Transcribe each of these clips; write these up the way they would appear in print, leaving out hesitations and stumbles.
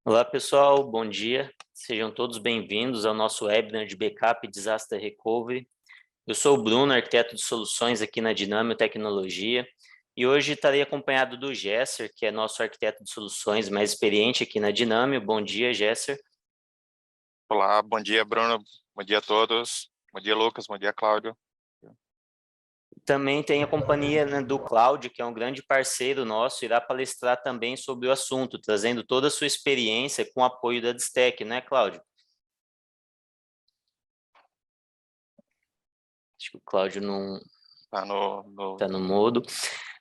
Olá, pessoal, bom dia. Sejam todos bem-vindos ao nosso webinar de Backup e Disaster Recovery. Eu sou o Bruno, arquiteto de soluções aqui na Dinamio Tecnologia, e hoje estarei acompanhado do Gesser, que é nosso arquiteto de soluções mais experiente aqui na Dinamio. Bom dia, Gesser. Olá, bom dia, Bruno. Bom dia a todos. Bom dia, Lucas. Bom dia, Cláudio. Também tem a companhia, né, do Cláudio, que é um grande parceiro nosso, irá palestrar também sobre o assunto, trazendo toda a sua experiência com o apoio da Distec, né, Cláudio? Acho que o Cláudio não Tá está no mudo,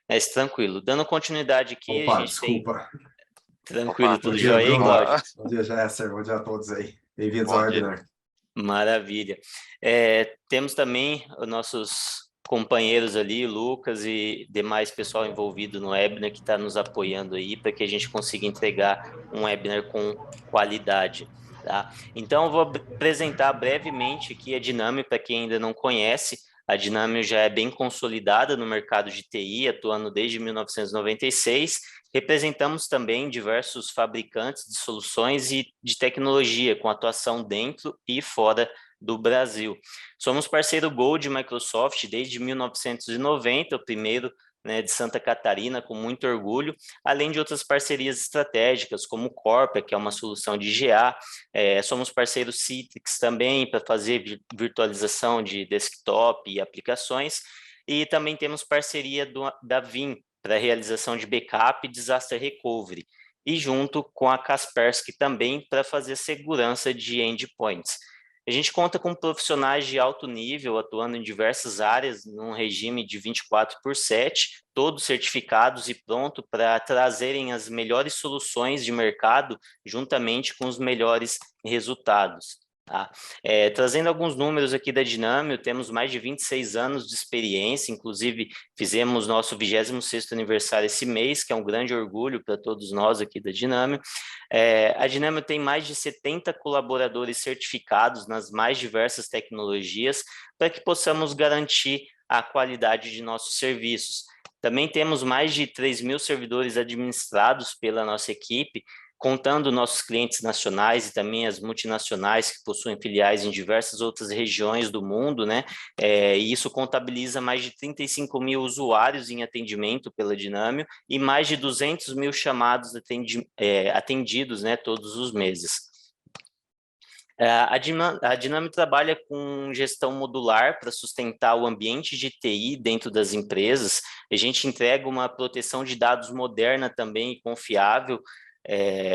mas tranquilo. Dando continuidade aqui, a Opa, gente tem... desculpa. Tranquilo, Opa, tudo Bom dia, jóia aí, Bruno. Cláudio? Bom dia, Gesser. Bom dia a todos aí. Bem-vindos ao bom dia. webinar. Maravilha. Temos também os nossos companheiros ali, Lucas e demais pessoal envolvido no webinar que está nos apoiando aí para que a gente consiga entregar um webinar com qualidade, tá? Então, eu vou apresentar brevemente aqui a Dinamio para quem ainda não conhece. A Dinamio já é bem consolidada no mercado de TI, atuando desde 1996. Representamos também diversos fabricantes de soluções e de tecnologia, com atuação dentro e fora do Brasil. Somos parceiro Gold de Microsoft desde 1990, o primeiro, né, de Santa Catarina, com muito orgulho, além de outras parcerias estratégicas, como o Corpia, que é uma solução de GA. Somos parceiros Citrix também, para fazer virtualização de desktop e aplicações, e também temos parceria da Vim, para a realização de backup e disaster recovery, e junto com a Kaspersky também para fazer segurança de endpoints. A gente conta com profissionais de alto nível atuando em diversas áreas, num regime de 24/7, todos certificados e pronto para trazerem as melhores soluções de mercado juntamente com os melhores resultados. Tá? Trazendo alguns números aqui da Dinamio, temos mais de 26 anos de experiência, inclusive fizemos nosso 26º aniversário esse mês, que é um grande orgulho para todos nós aqui da Dinamio. A Dinamio tem mais de 70 colaboradores certificados nas mais diversas tecnologias para que possamos garantir a qualidade de nossos serviços. Também temos mais de 3.000 servidores administrados pela nossa equipe, contando nossos clientes nacionais e também as multinacionais que possuem filiais em diversas outras regiões do mundo, né? E isso contabiliza mais de 35.000 usuários em atendimento pela Dinamio e mais de 200.000 chamados atendidos, né, todos os meses. A Dinamio trabalha com gestão modular para sustentar o ambiente de TI dentro das empresas. A gente entrega uma proteção de dados moderna também e confiável.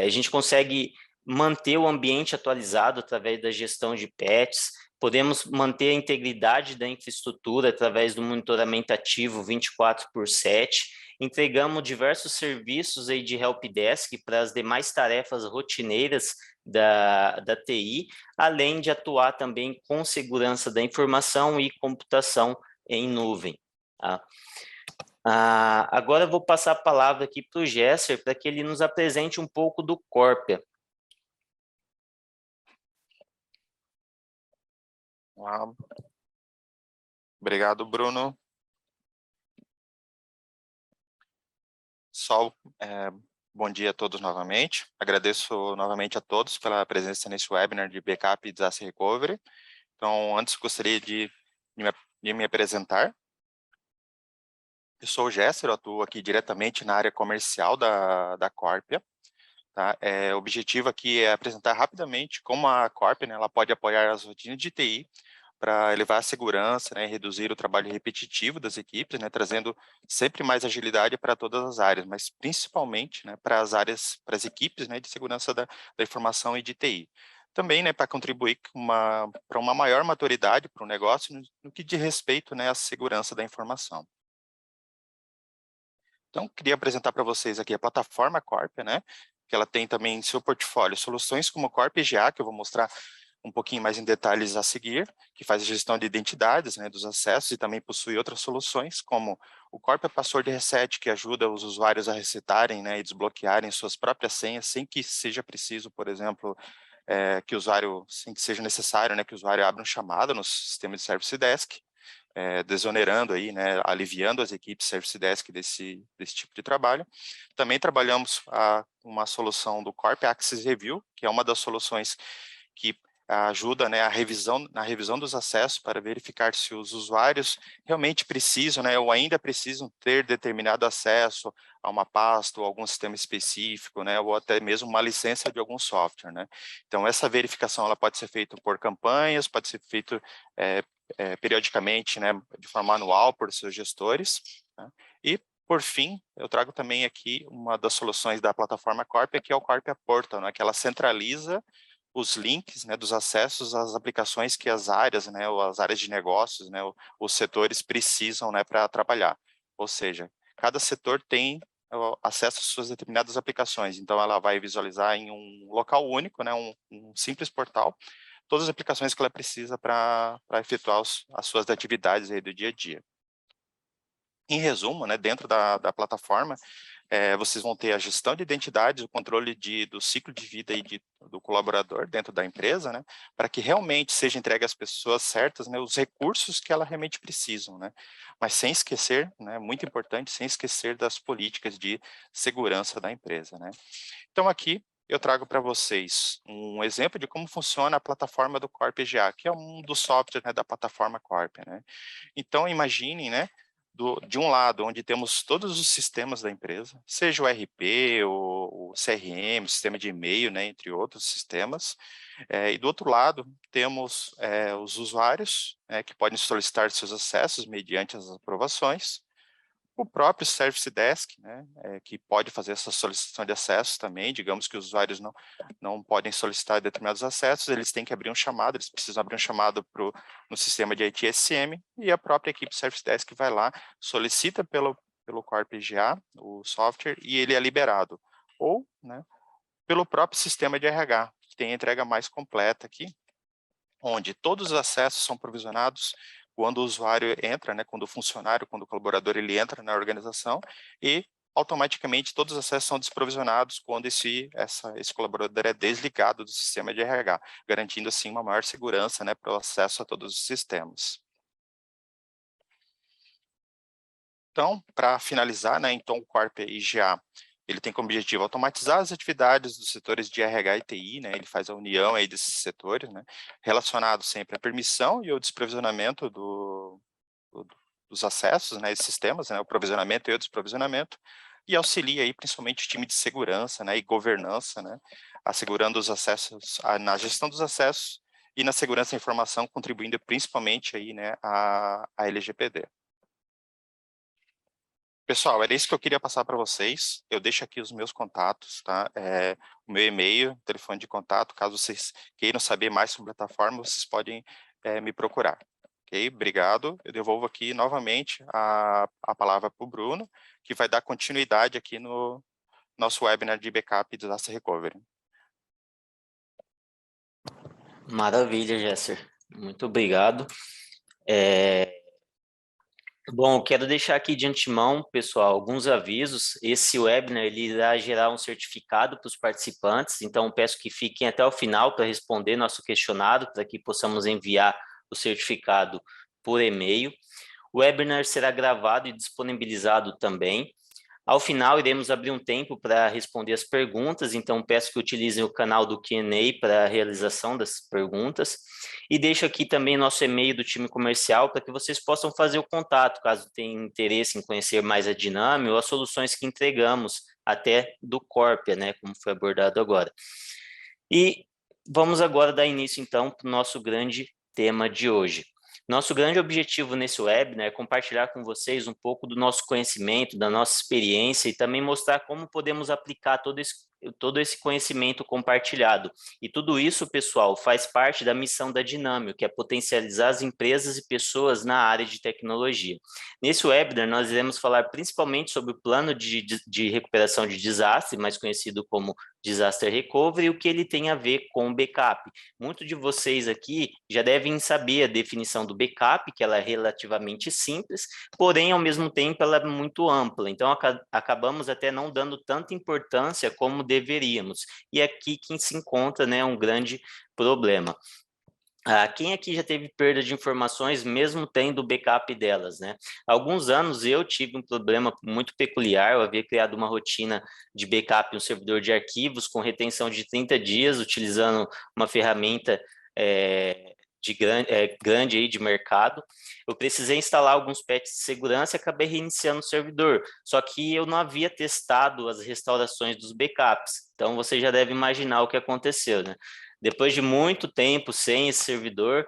A gente consegue manter o ambiente atualizado através da gestão de patches. Podemos manter a integridade da infraestrutura através do monitoramento ativo 24/7. Entregamos diversos serviços aí de helpdesk para as demais tarefas rotineiras da TI, além de atuar também com segurança da informação e computação em nuvem. Tá? Agora eu vou passar a palavra aqui para o Gesser, para que ele nos apresente um pouco do Corpia. Obrigado, Bruno. Bom dia a todos novamente. Agradeço novamente a todos pela presença nesse webinar de Backup e Disaster Recovery. Então, antes gostaria de me apresentar. Eu sou o Gesser, eu atuo aqui diretamente na área comercial da Corpia. Tá? O objetivo aqui é apresentar rapidamente como a Corpia, né, ela pode apoiar as rotinas de TI para elevar a segurança, né, e reduzir o trabalho repetitivo das equipes, né, trazendo sempre mais agilidade para todas as áreas, mas principalmente, né, para as equipes, né, de segurança da informação e de TI. Também, né, para contribuir para uma maior maturidade para o negócio no que diz respeito, né, à segurança da informação. Então, queria apresentar para vocês aqui a plataforma Corpia, né, que ela tem também em seu portfólio soluções como Corpia EGA, que eu vou mostrar um pouquinho mais em detalhes a seguir, que faz a gestão de identidades, né, dos acessos, e também possui outras soluções, como o Corpia Password Reset, que ajuda os usuários a resetarem, né, e desbloquearem suas próprias senhas, sem que seja preciso, por exemplo, sem que seja necessário, né, que o usuário abra um chamado no sistema de Service Desk, desonerando aí, né, aliviando as equipes Service Desk desse tipo de trabalho. Também trabalhamos uma solução do Corp Access Review, que é uma das soluções que ajuda, né, na revisão dos acessos para verificar se os usuários realmente precisam, né, ou ainda precisam ter determinado acesso a uma pasta ou algum sistema específico, né, ou até mesmo uma licença de algum software, né. Então, essa verificação ela pode ser feita por campanhas, pode ser feita periodicamente, né, de forma anual por seus gestores, né. E, por fim, eu trago também aqui uma das soluções da plataforma Corp, que é o Corp Portal, né, que ela centraliza os links, né, dos acessos às aplicações que as áreas, né, ou as áreas de negócios, né, os setores precisam, né, para trabalhar. Ou seja, cada setor tem acesso às suas determinadas aplicações, então ela vai visualizar em um local único, né, um simples portal, todas as aplicações que ela precisa para efetuar as suas atividades aí do dia a dia. Em resumo, né, dentro da plataforma, vocês vão ter a gestão de identidades, o controle do ciclo de vida aí do colaborador dentro da empresa, né, para que realmente seja entregue às pessoas certas, né, os recursos que elas realmente precisam, né, mas sem esquecer, né, muito importante, sem esquecer das políticas de segurança da empresa, né. Então aqui eu trago para vocês um exemplo de como funciona a plataforma do Corp EGA, que é um dos softwares, né, da plataforma Corp, né. Então imaginem, né, de um lado, onde temos todos os sistemas da empresa, seja o RP, o CRM, o sistema de e-mail, né, entre outros sistemas, e do outro lado temos os usuários, que podem solicitar seus acessos mediante as aprovações, o próprio Service Desk, né, que pode fazer essa solicitação de acesso também, digamos que os usuários não podem solicitar determinados acessos, eles têm que abrir um chamado, eles precisam abrir um chamado no sistema de ITSM, e a própria equipe Service Desk vai lá, solicita pelo Corp EGA, o software, e ele é liberado. Ou, né, pelo próprio sistema de RH, que tem a entrega mais completa aqui, onde todos os acessos são provisionados quando o usuário entra, né, quando o funcionário, quando o colaborador ele entra na organização, e automaticamente todos os acessos são desprovisionados quando esse colaborador é desligado do sistema de RH, garantindo assim uma maior segurança, né, para o acesso a todos os sistemas. Então, para finalizar, né, então o Corp EGA ele tem como objetivo automatizar as atividades dos setores de RH e TI, né, ele faz a união aí desses setores, né, relacionado sempre à permissão e ao desprovisionamento dos acessos, né, esses sistemas, né, o provisionamento e o desprovisionamento, e auxilia aí principalmente o time de segurança, né, e governança, né, assegurando os acessos, na gestão dos acessos e na segurança da informação, contribuindo principalmente aí, né, a LGPD. Pessoal, era isso que eu queria passar para vocês. Eu deixo aqui os meus contatos, tá? O meu e-mail, telefone de contato, caso vocês queiram saber mais sobre a plataforma, vocês podem me procurar. Ok? Obrigado. Eu devolvo aqui novamente a palavra para o Bruno, que vai dar continuidade aqui no nosso webinar de backup e disaster recovery. Maravilha, Jesser. Muito obrigado. Bom, eu quero deixar aqui de antemão, pessoal, alguns avisos. Esse webinar ele irá gerar um certificado para os participantes, então peço que fiquem até o final para responder nosso questionário, para que possamos enviar o certificado por e-mail. O webinar será gravado e disponibilizado também. Ao final, iremos abrir um tempo para responder as perguntas, então peço que utilizem o canal do Q&A para a realização das perguntas. E deixo aqui também nosso e-mail do time comercial para que vocês possam fazer o contato, caso tenham interesse em conhecer mais a Diname ou as soluções que entregamos, até do Corp, né, como foi abordado agora. E vamos agora dar início, então, para o nosso grande tema de hoje. Nosso grande objetivo nesse webinar é compartilhar com vocês um pouco do nosso conhecimento, da nossa experiência e também mostrar como podemos aplicar todo esse conhecimento compartilhado. E tudo isso, pessoal, faz parte da missão da Dinâmio, que é potencializar as empresas e pessoas na área de tecnologia. Nesse webinar, nós iremos falar principalmente sobre o plano de recuperação de desastre, mais conhecido como Disaster Recovery, e o que ele tem a ver com o backup. Muitos de vocês aqui já devem saber a definição do backup, que ela é relativamente simples, porém, ao mesmo tempo, ela é muito ampla. Então, acabamos até não dando tanta importância como deveríamos. E é aqui que se encontra, né, um grande problema. Quem aqui já teve perda de informações, mesmo tendo o backup delas, né? Há alguns anos eu tive um problema muito peculiar, eu havia criado uma rotina de backup em um servidor de arquivos com retenção de 30 dias, utilizando uma ferramenta grande aí de mercado. Eu precisei instalar alguns patches de segurança e acabei reiniciando o servidor, só que eu não havia testado as restaurações dos backups, então você já deve imaginar o que aconteceu, né? Depois de muito tempo sem esse servidor,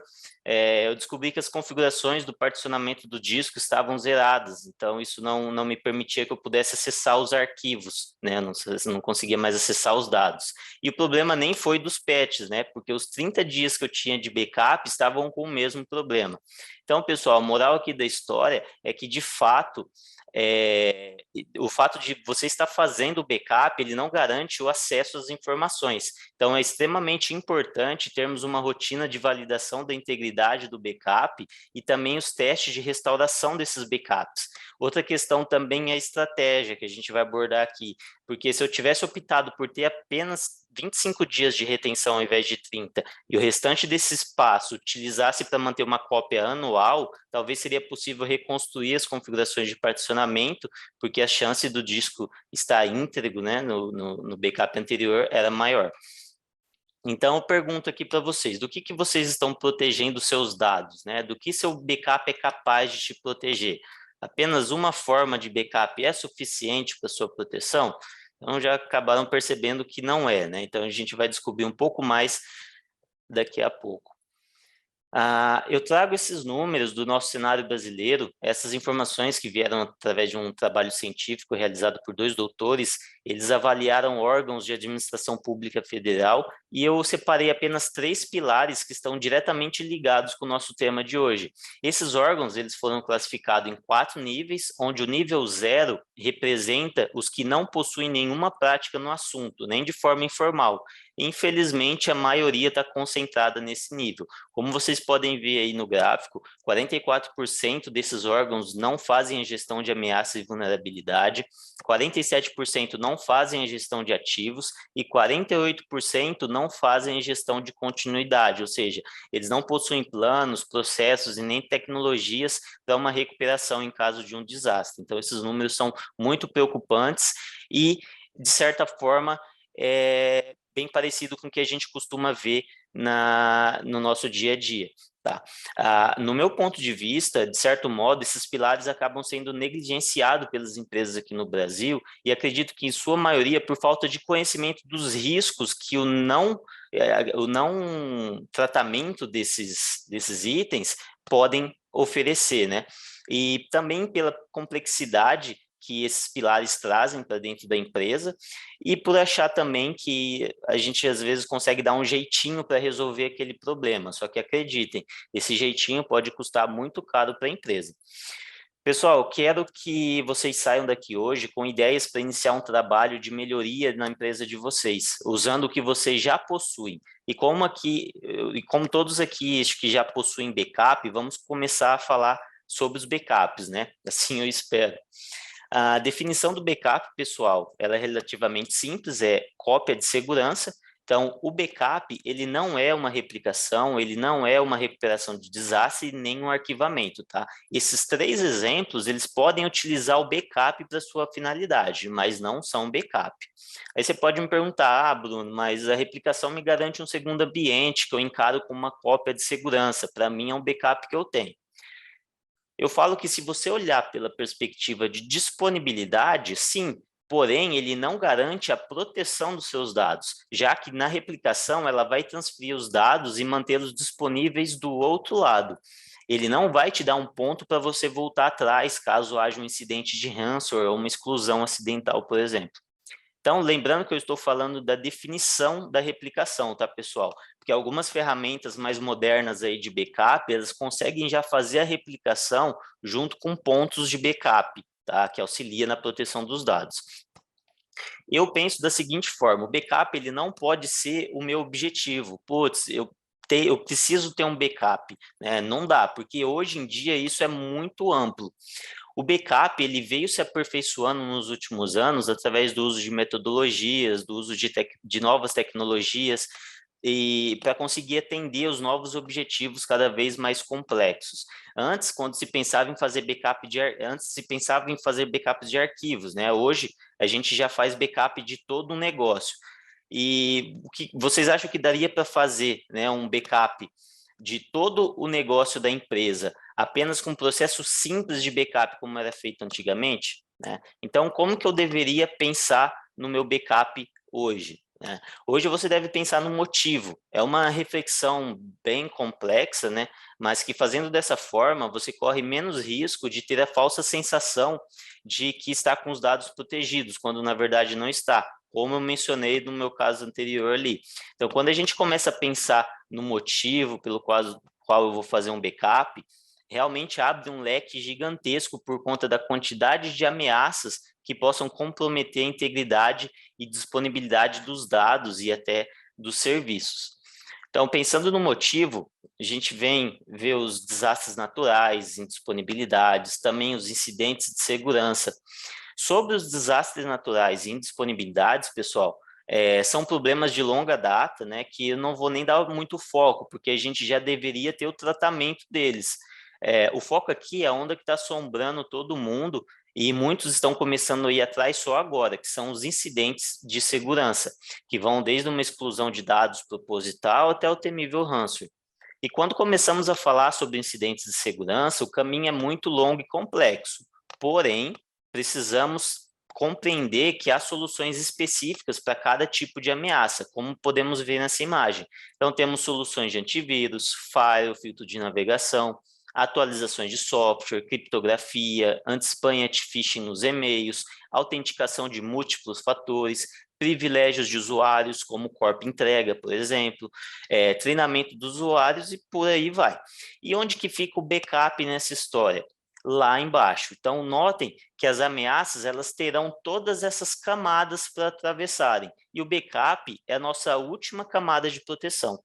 eu descobri que as configurações do particionamento do disco estavam zeradas, então isso não me permitia que eu pudesse acessar os arquivos, né? Não conseguia mais acessar os dados. E o problema nem foi dos patches, né? Porque os 30 dias que eu tinha de backup estavam com o mesmo problema. Então, pessoal, a moral aqui da história é que, de fato, o fato de você estar fazendo o backup, ele não garante o acesso às informações. Então, é extremamente importante termos uma rotina de validação da integridade do backup e também os testes de restauração desses backups. Outra questão também é a estratégia, que a gente vai abordar aqui, porque se eu tivesse optado por ter apenas 25 dias de retenção ao invés de 30, e o restante desse espaço utilizasse para manter uma cópia anual, talvez seria possível reconstruir as configurações de particionamento, porque a chance do disco estar íntegro, né, no backup anterior era maior. Então, eu pergunto aqui para vocês, do que vocês estão protegendo seus dados, né? Do que seu backup é capaz de te proteger? Apenas uma forma de backup é suficiente para sua proteção? Então, já acabaram percebendo que não é, né? Então, a gente vai descobrir um pouco mais daqui a pouco. Eu trago esses números do nosso cenário brasileiro, essas informações que vieram através de um trabalho científico realizado por 2 doutores. Eles avaliaram órgãos de administração pública federal e eu separei apenas 3 pilares que estão diretamente ligados com o nosso tema de hoje. Esses órgãos, eles foram classificados em 4 níveis, onde o nível 0 representa os que não possuem nenhuma prática no assunto, nem de forma informal. Infelizmente, a maioria está concentrada nesse nível. Como vocês podem ver aí no gráfico, 44% desses órgãos não fazem a gestão de ameaça e vulnerabilidade, 47% não fazem a gestão de ativos e 48% não fazem a gestão de continuidade, ou seja, eles não possuem planos, processos e nem tecnologias para uma recuperação em caso de um desastre. Então, esses números são muito preocupantes e, de certa forma, bem parecido com o que a gente costuma ver no nosso dia a dia. Tá? No meu ponto de vista, de certo modo, esses pilares acabam sendo negligenciados pelas empresas aqui no Brasil e acredito que, em sua maioria, por falta de conhecimento dos riscos que o não tratamento desses itens podem oferecer, né? E também pela complexidade que esses pilares trazem para dentro da empresa e por achar também que a gente às vezes consegue dar um jeitinho para resolver aquele problema, só que acreditem, esse jeitinho pode custar muito caro para a empresa. Pessoal, quero que vocês saiam daqui hoje com ideias para iniciar um trabalho de melhoria na empresa de vocês, usando o que vocês já possuem. E como todos aqui que já possuem backup, vamos começar a falar sobre os backups, né? Assim eu espero. A definição do backup, pessoal, ela é relativamente simples, é cópia de segurança. Então, o backup, ele não é uma replicação, ele não é uma recuperação de desastre, nem um arquivamento, tá? Esses 3 exemplos, eles podem utilizar o backup para sua finalidade, mas não são backup. Aí você pode me perguntar, Bruno, mas a replicação me garante um segundo ambiente que eu encaro como uma cópia de segurança. Para mim, é um backup que eu tenho. Eu falo que se você olhar pela perspectiva de disponibilidade, sim, porém ele não garante a proteção dos seus dados, já que na replicação ela vai transferir os dados e mantê-los disponíveis do outro lado. Ele não vai te dar um ponto para você voltar atrás caso haja um incidente de ransomware ou uma exclusão acidental, por exemplo. Então, lembrando que eu estou falando da definição da replicação, tá, pessoal? Porque algumas ferramentas mais modernas aí de backup, elas conseguem já fazer a replicação junto com pontos de backup, tá? Que auxilia na proteção dos dados. Eu penso da seguinte forma, o backup ele não pode ser o meu objetivo. Putz, eu preciso ter um backup, né? Não dá, porque hoje em dia isso é muito amplo. O backup ele veio se aperfeiçoando nos últimos anos através do uso de metodologias, do uso de novas tecnologias. e para conseguir atender os novos objetivos cada vez mais complexos. Antes, quando se pensava em fazer backups de arquivos, né? Hoje a gente já faz backup de todo um negócio. E o que vocês acham que daria para fazer, né, um backup de todo o negócio da empresa, apenas com um processo simples de backup, como era feito antigamente, né? Então, como que eu deveria pensar no meu backup hoje, né? Hoje você deve pensar no motivo. É uma reflexão bem complexa, né? Mas que fazendo dessa forma, você corre menos risco de ter a falsa sensação de que está com os dados protegidos, quando na verdade não está, como eu mencionei no meu caso anterior ali. Então, quando a gente começa a pensar no motivo pelo qual eu vou fazer um backup, realmente abre um leque gigantesco por conta da quantidade de ameaças que possam comprometer a integridade e disponibilidade dos dados e até dos serviços. Então, pensando no motivo, a gente vem ver os desastres naturais, indisponibilidades, também os incidentes de segurança. Sobre os desastres naturais e indisponibilidades, pessoal, são problemas de longa data, né, que eu não vou nem dar muito foco, porque a gente já deveria ter o tratamento deles. O foco aqui é a onda que está assombrando todo mundo e muitos estão começando a ir atrás só agora, que são os incidentes de segurança, que vão desde uma explosão de dados proposital até o temível ransomware. E quando começamos a falar sobre incidentes de segurança, o caminho é muito longo e complexo, porém, precisamos compreender que há soluções específicas para cada tipo de ameaça, como podemos ver nessa imagem. Então, temos soluções de antivírus, firewall, filtro de navegação, atualizações de software, criptografia, anti-spam e anti-phishing nos e-mails, autenticação de múltiplos fatores, privilégios de usuários, como corpo entrega, por exemplo, treinamento dos usuários e por aí vai. E onde que fica o backup nessa história? Lá embaixo. Então, notem que as ameaças elas terão todas essas camadas para atravessarem. E o backup é a nossa última camada de proteção.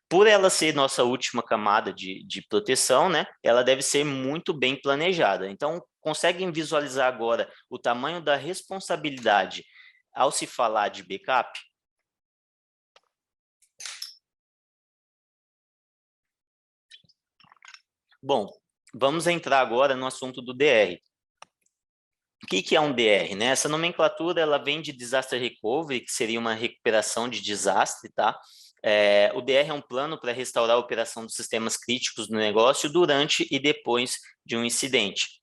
Por ela ser nossa última camada de proteção, né, ela deve ser muito bem planejada. Então, conseguem visualizar agora o tamanho da responsabilidade ao se falar de backup? Bom, vamos entrar agora no assunto do DR. O que é um DR, né? Essa nomenclatura ela vem de Disaster Recovery, que seria uma recuperação de desastre, tá? O DR é um plano para restaurar a operação dos sistemas críticos do negócio durante e depois de um incidente.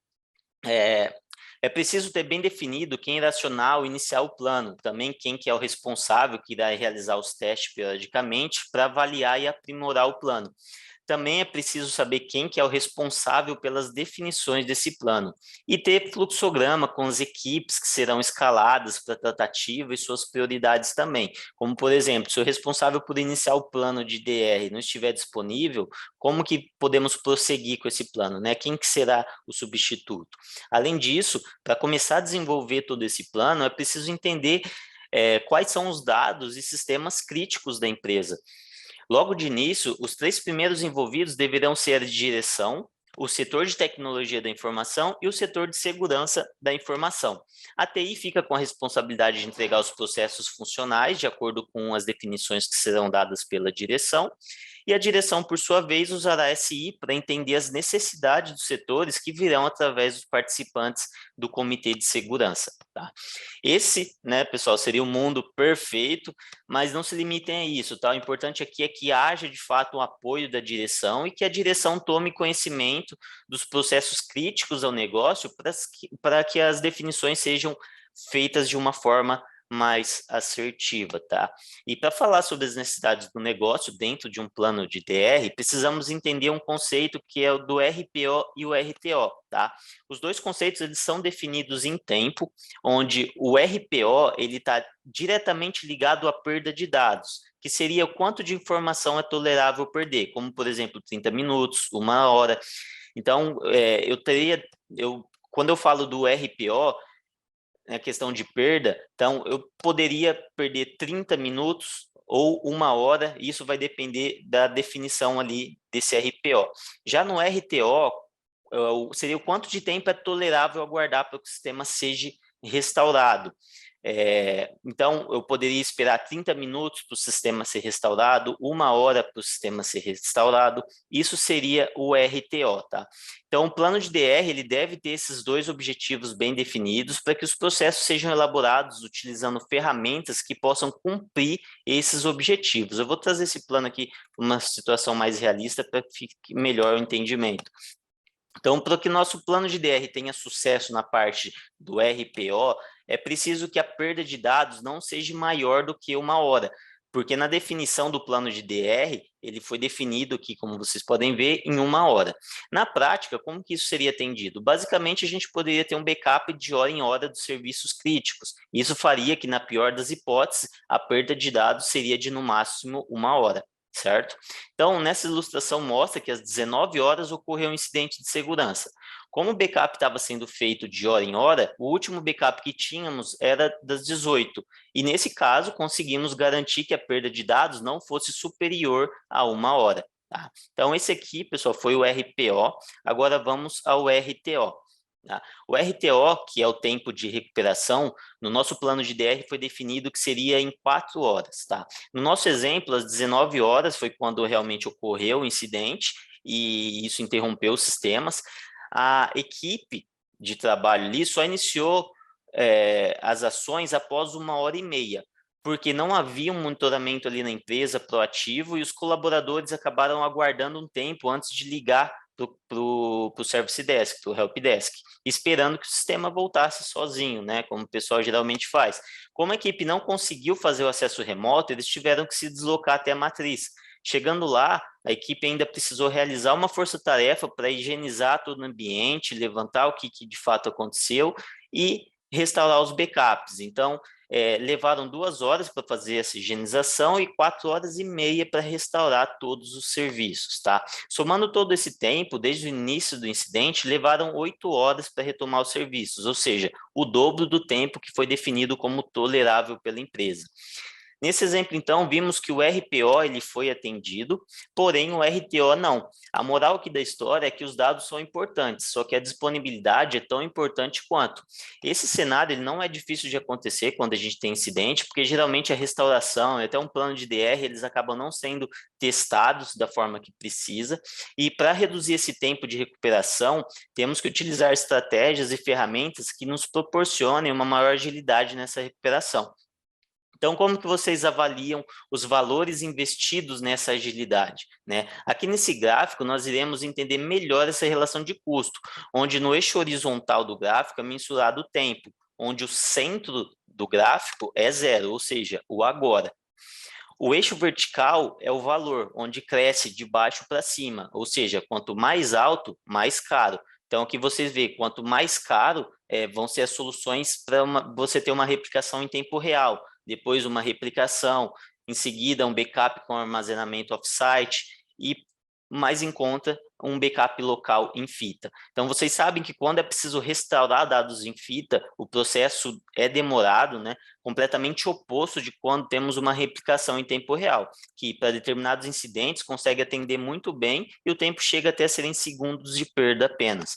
É preciso ter bem definido quem irá acionar ou iniciar o plano, também quem que é o responsável que irá realizar os testes periodicamente para avaliar e aprimorar o plano. Também é preciso saber quem que é o responsável pelas definições desse plano e ter fluxograma com as equipes que serão escaladas para a tratativa e suas prioridades também. Como, por exemplo, se o responsável por iniciar o plano de DR não estiver disponível, como que podemos prosseguir com esse plano, né? Quem que será o substituto? Além disso, para começar a desenvolver todo esse plano, é preciso entender quais são os dados e sistemas críticos da empresa. Logo de início, os 3 primeiros envolvidos deverão ser a direção, o setor de tecnologia da informação e o setor de segurança da informação. A TI fica com a responsabilidade de entregar os processos funcionais de acordo com as definições que serão dadas pela direção, e a direção, por sua vez, usará a SI para entender as necessidades dos setores que virão através dos participantes do comitê de segurança. Tá? Esse, né, pessoal, seria o mundo perfeito, mas não se limitem a isso, tá? O importante aqui é que haja, de fato, um apoio da direção e que a direção tome conhecimento dos processos críticos ao negócio para que as definições sejam feitas de uma forma mais assertiva, tá? E para falar sobre as necessidades do negócio dentro de um plano de DR, precisamos entender um conceito que é o do RPO e o RTO, tá? Os dois conceitos eles são definidos em tempo, onde o RPO ele está diretamente ligado à perda de dados, que seria o quanto de informação é tolerável perder, como por exemplo 30 minutos, 1 hora. Então, quando eu falo do RPO, a questão de perda, então eu poderia perder 30 minutos ou 1 hora, isso vai depender da definição ali desse RPO. Já no RTO, seria o quanto de tempo é tolerável aguardar para que o sistema seja restaurado. Então, eu poderia esperar 30 minutos para o sistema ser restaurado, 1 hora para o sistema ser restaurado, isso seria o RTO, tá? Então, o plano de DR, ele deve ter esses 2 objetivos bem definidos para que os processos sejam elaborados utilizando ferramentas que possam cumprir esses objetivos. Eu vou trazer esse plano aqui para uma situação mais realista para que fique melhor o entendimento. Então, para que nosso plano de DR tenha sucesso na parte do RPO, é preciso que a perda de dados não seja maior do que 1 hora, porque na definição do plano de DR, ele foi definido aqui, como vocês podem ver, em 1 hora. Na prática, como que isso seria atendido? Basicamente, a gente poderia ter um backup de hora em hora dos serviços críticos. Isso faria que, na pior das hipóteses, a perda de dados seria de, no máximo, 1 hora. Certo? Então, nessa ilustração mostra que às 19 horas ocorreu um incidente de segurança. Como o backup estava sendo feito de hora em hora, o último backup que tínhamos era das 18. E nesse caso, conseguimos garantir que a perda de dados não fosse superior a 1 hora. Tá? Então, esse aqui, pessoal, foi o RPO. Agora vamos ao RTO. Tá? O RTO, que é o tempo de recuperação, no nosso plano de DR foi definido que seria em 4 horas. Tá? No nosso exemplo, às 19 horas foi quando realmente ocorreu o incidente e isso interrompeu os sistemas. A equipe de trabalho ali só iniciou as ações após 1 hora e meia, porque não havia um monitoramento ali na empresa proativo e os colaboradores acabaram aguardando um tempo antes de ligar para o Service Desk, para o Help Desk, esperando que o sistema voltasse sozinho, né, como o pessoal geralmente faz. Como a equipe não conseguiu fazer o acesso remoto, eles tiveram que se deslocar até a matriz. Chegando lá, a equipe ainda precisou realizar uma força-tarefa para higienizar todo o ambiente, levantar o que de fato aconteceu e restaurar os backups. Então, levaram 2 horas para fazer essa higienização e 4 horas e meia para restaurar todos os serviços, tá? Somando todo esse tempo, desde o início do incidente, levaram 8 horas para retomar os serviços, ou seja, o dobro do tempo que foi definido como tolerável pela empresa. Nesse exemplo, então, vimos que o RPO ele foi atendido, porém o RTO não. A moral aqui da história é que os dados são importantes, só que a disponibilidade é tão importante quanto. Esse cenário ele não é difícil de acontecer quando a gente tem incidente, porque geralmente a restauração e até um plano de DR, eles acabam não sendo testados da forma que precisa, e para reduzir esse tempo de recuperação, temos que utilizar estratégias e ferramentas que nos proporcionem uma maior agilidade nessa recuperação. Então, como que vocês avaliam os valores investidos nessa agilidade, né? Aqui nesse gráfico, nós iremos entender melhor essa relação de custo, onde no eixo horizontal do gráfico é mensurado o tempo, onde o centro do gráfico é 0, ou seja, o agora. O eixo vertical é o valor, onde cresce de baixo para cima, ou seja, quanto mais alto, mais caro. Então, aqui vocês veem, quanto mais caro vão ser as soluções para você ter uma replicação em tempo real, depois uma replicação, em seguida um backup com armazenamento off-site e, mais em conta, um backup local em fita. Então, vocês sabem que quando é preciso restaurar dados em fita, o processo é demorado, né? Completamente oposto de quando temos uma replicação em tempo real, que para determinados incidentes consegue atender muito bem e o tempo chega até a ser em segundos de perda apenas.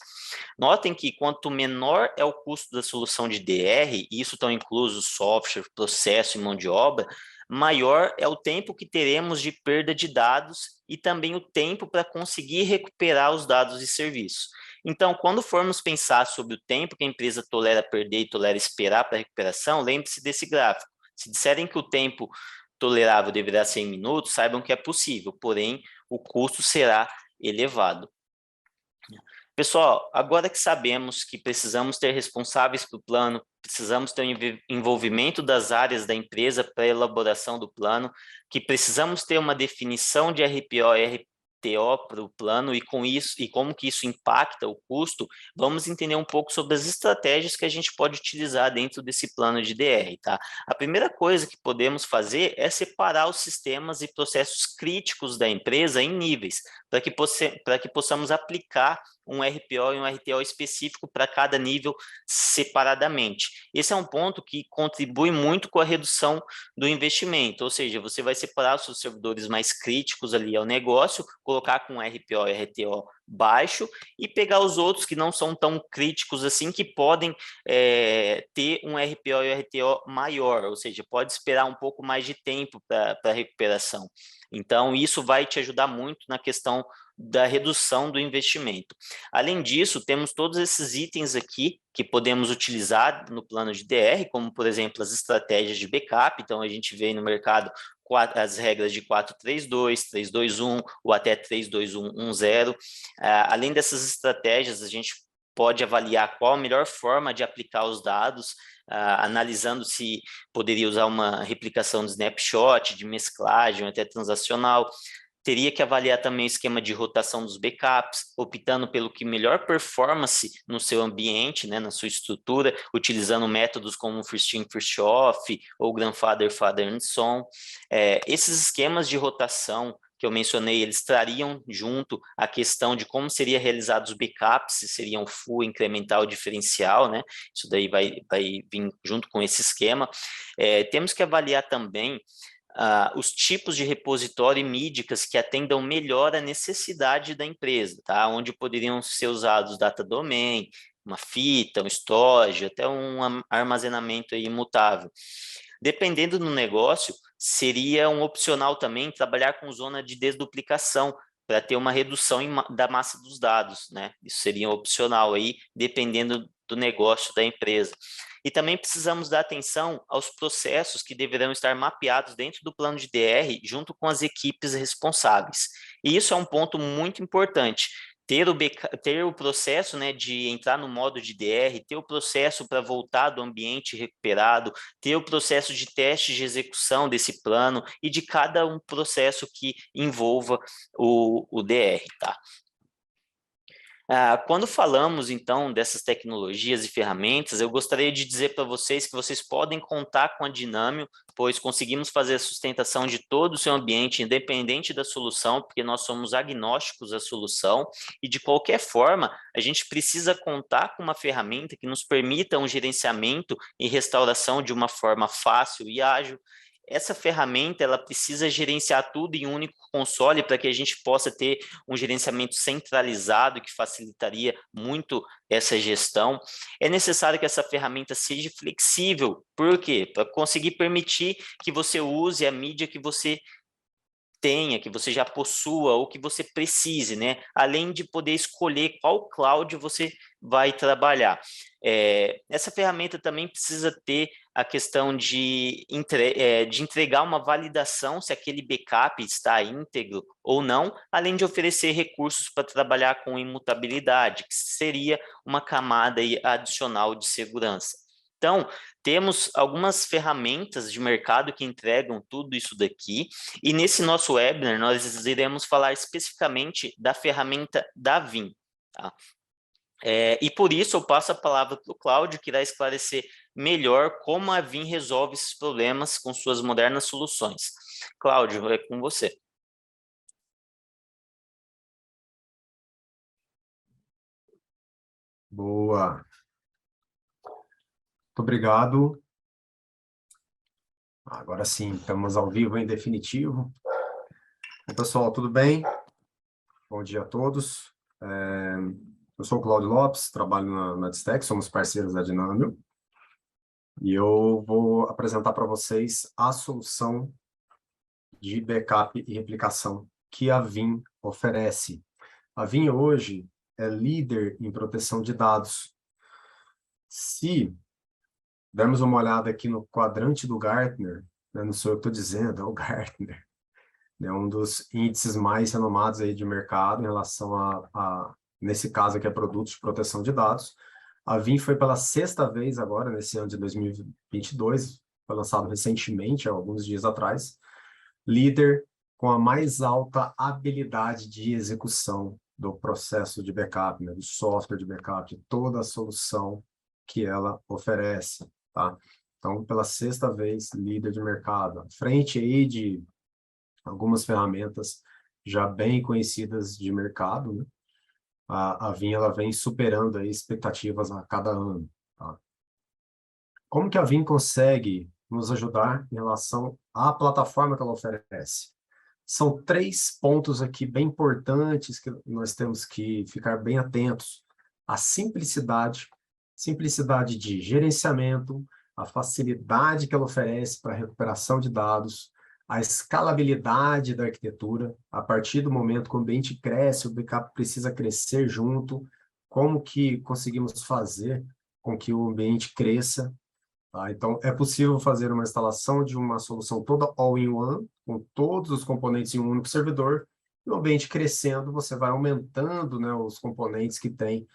Notem que quanto menor é o custo da solução de DR, e isso estão inclusos software, processo e mão de obra, maior é o tempo que teremos de perda de dados e também o tempo para conseguir recuperar os dados e serviços. Então, quando formos pensar sobre o tempo que a empresa tolera perder e tolera esperar para a recuperação, lembre-se desse gráfico. Se disserem que o tempo tolerável deverá ser em minutos, saibam que é possível, porém, o custo será elevado. Pessoal, agora que sabemos que precisamos ter responsáveis para o plano, precisamos ter um envolvimento das áreas da empresa para a elaboração do plano, que precisamos ter uma definição de RPO e RTO para o plano e com isso e como que isso impacta o custo, vamos entender um pouco sobre as estratégias que a gente pode utilizar dentro desse plano de DR, tá? A primeira coisa que podemos fazer é separar os sistemas e processos críticos da empresa em níveis, para que possamos aplicar um RPO e um RTO específico para cada nível separadamente. Esse é um ponto que contribui muito com a redução do investimento, ou seja, você vai separar os seus servidores mais críticos ali ao negócio, colocar com RPO e RTO baixo e pegar os outros que não são tão críticos assim, que podem ter um RPO e RTO maior, ou seja, pode esperar um pouco mais de tempo para a recuperação. Então, isso vai te ajudar muito na questão da redução do investimento. Além disso, temos todos esses itens aqui que podemos utilizar no plano de DR, como, por exemplo, as estratégias de backup. Então, a gente vê no mercado as regras de 4-3-2, 3-2-1 ou até 3-2-1-1-0. Além dessas estratégias, a gente pode avaliar qual a melhor forma de aplicar os dados, analisando se poderia usar uma replicação de snapshot, de mesclagem, até transacional. Teria que avaliar também o esquema de rotação dos backups, optando pelo que melhor performance no seu ambiente, né, na sua estrutura, utilizando métodos como first in, first off, ou grandfather, father and son. Esses esquemas de rotação que eu mencionei, eles trariam junto a questão de como seria realizados os backups, se seriam full, incremental, diferencial, né? Isso daí vai vir junto com esse esquema. Temos que avaliar também os tipos de repositório e mídicas que atendam melhor a necessidade da empresa, tá? Onde poderiam ser usados data domain, uma fita, um storage, até um armazenamento aí imutável. Dependendo do negócio, seria um opcional também trabalhar com zona de desduplicação, para ter uma redução da massa dos dados, né? Isso seria opcional aí, dependendo do negócio da empresa. E também precisamos dar atenção aos processos que deverão estar mapeados dentro do plano de DR, junto com as equipes responsáveis. E isso é um ponto muito importante. Ter o processo, né, de entrar no modo de DR, ter o processo para voltar do ambiente recuperado, ter o processo de teste de execução desse plano e de cada um processo que envolva o DR, tá? Quando falamos, então, dessas tecnologias e ferramentas, eu gostaria de dizer para vocês que vocês podem contar com a Dinamio, pois conseguimos fazer a sustentação de todo o seu ambiente, independente da solução, porque nós somos agnósticos à solução, e de qualquer forma, a gente precisa contar com uma ferramenta que nos permita um gerenciamento e restauração de uma forma fácil e ágil. Essa ferramenta, ela precisa gerenciar tudo em um único console para que a gente possa ter um gerenciamento centralizado que facilitaria muito essa gestão. É necessário que essa ferramenta seja flexível. Por quê? Para conseguir permitir que você use a mídia que você tenha, que você já possua ou que você precise, né? Além de poder escolher qual cloud você vai trabalhar. Essa ferramenta também precisa ter a questão de entregar uma validação se aquele backup está íntegro ou não, além de oferecer recursos para trabalhar com imutabilidade, que seria uma camada adicional de segurança. Então, temos algumas ferramentas de mercado que entregam tudo isso daqui, e nesse nosso webinar nós iremos falar especificamente da ferramenta da Vim, tá? E por isso eu passo a palavra para o Cláudio, que irá esclarecer melhor como a Vim resolve esses problemas com suas modernas soluções. Cláudio, é com você. Boa. Muito obrigado. Agora sim, estamos ao vivo em definitivo. Bom, pessoal, tudo bem? Bom dia a todos. Eu sou o Cláudio Lopes, trabalho na Distec, somos parceiros da Dinamio. E eu vou apresentar para vocês a solução de backup e replicação que a Vim oferece. A Vim hoje é líder em proteção de dados. Se dermos uma olhada aqui no quadrante do Gartner, né, não sou eu que estou dizendo, é o Gartner, é um dos índices mais renomados aí de mercado em relação nesse caso aqui, a produtos de proteção de dados. A Vim foi pela 6ª vez agora, nesse ano de 2022, foi lançado recentemente, há alguns dias atrás, líder com a mais alta habilidade de execução do processo de backup, né, do software de backup, de toda a solução que ela oferece, tá? Então, pela 6ª vez, líder de mercado, à frente aí de algumas ferramentas já bem conhecidas de mercado, né? A Vim, ela vem superando aí expectativas a cada ano, tá? Como que a Vim consegue nos ajudar em relação à plataforma que ela oferece? são 3 pontos aqui bem importantes que nós temos que ficar bem atentos. A simplicidade de gerenciamento, a facilidade que ela oferece para a recuperação de dados, a escalabilidade da arquitetura, a partir do momento que o ambiente cresce, o backup precisa crescer junto, como que conseguimos fazer com que o ambiente cresça. Tá? Então, é possível fazer uma instalação de uma solução toda all-in-one, com todos os componentes em um único servidor, e o ambiente crescendo, você vai aumentando, né, os componentes que tem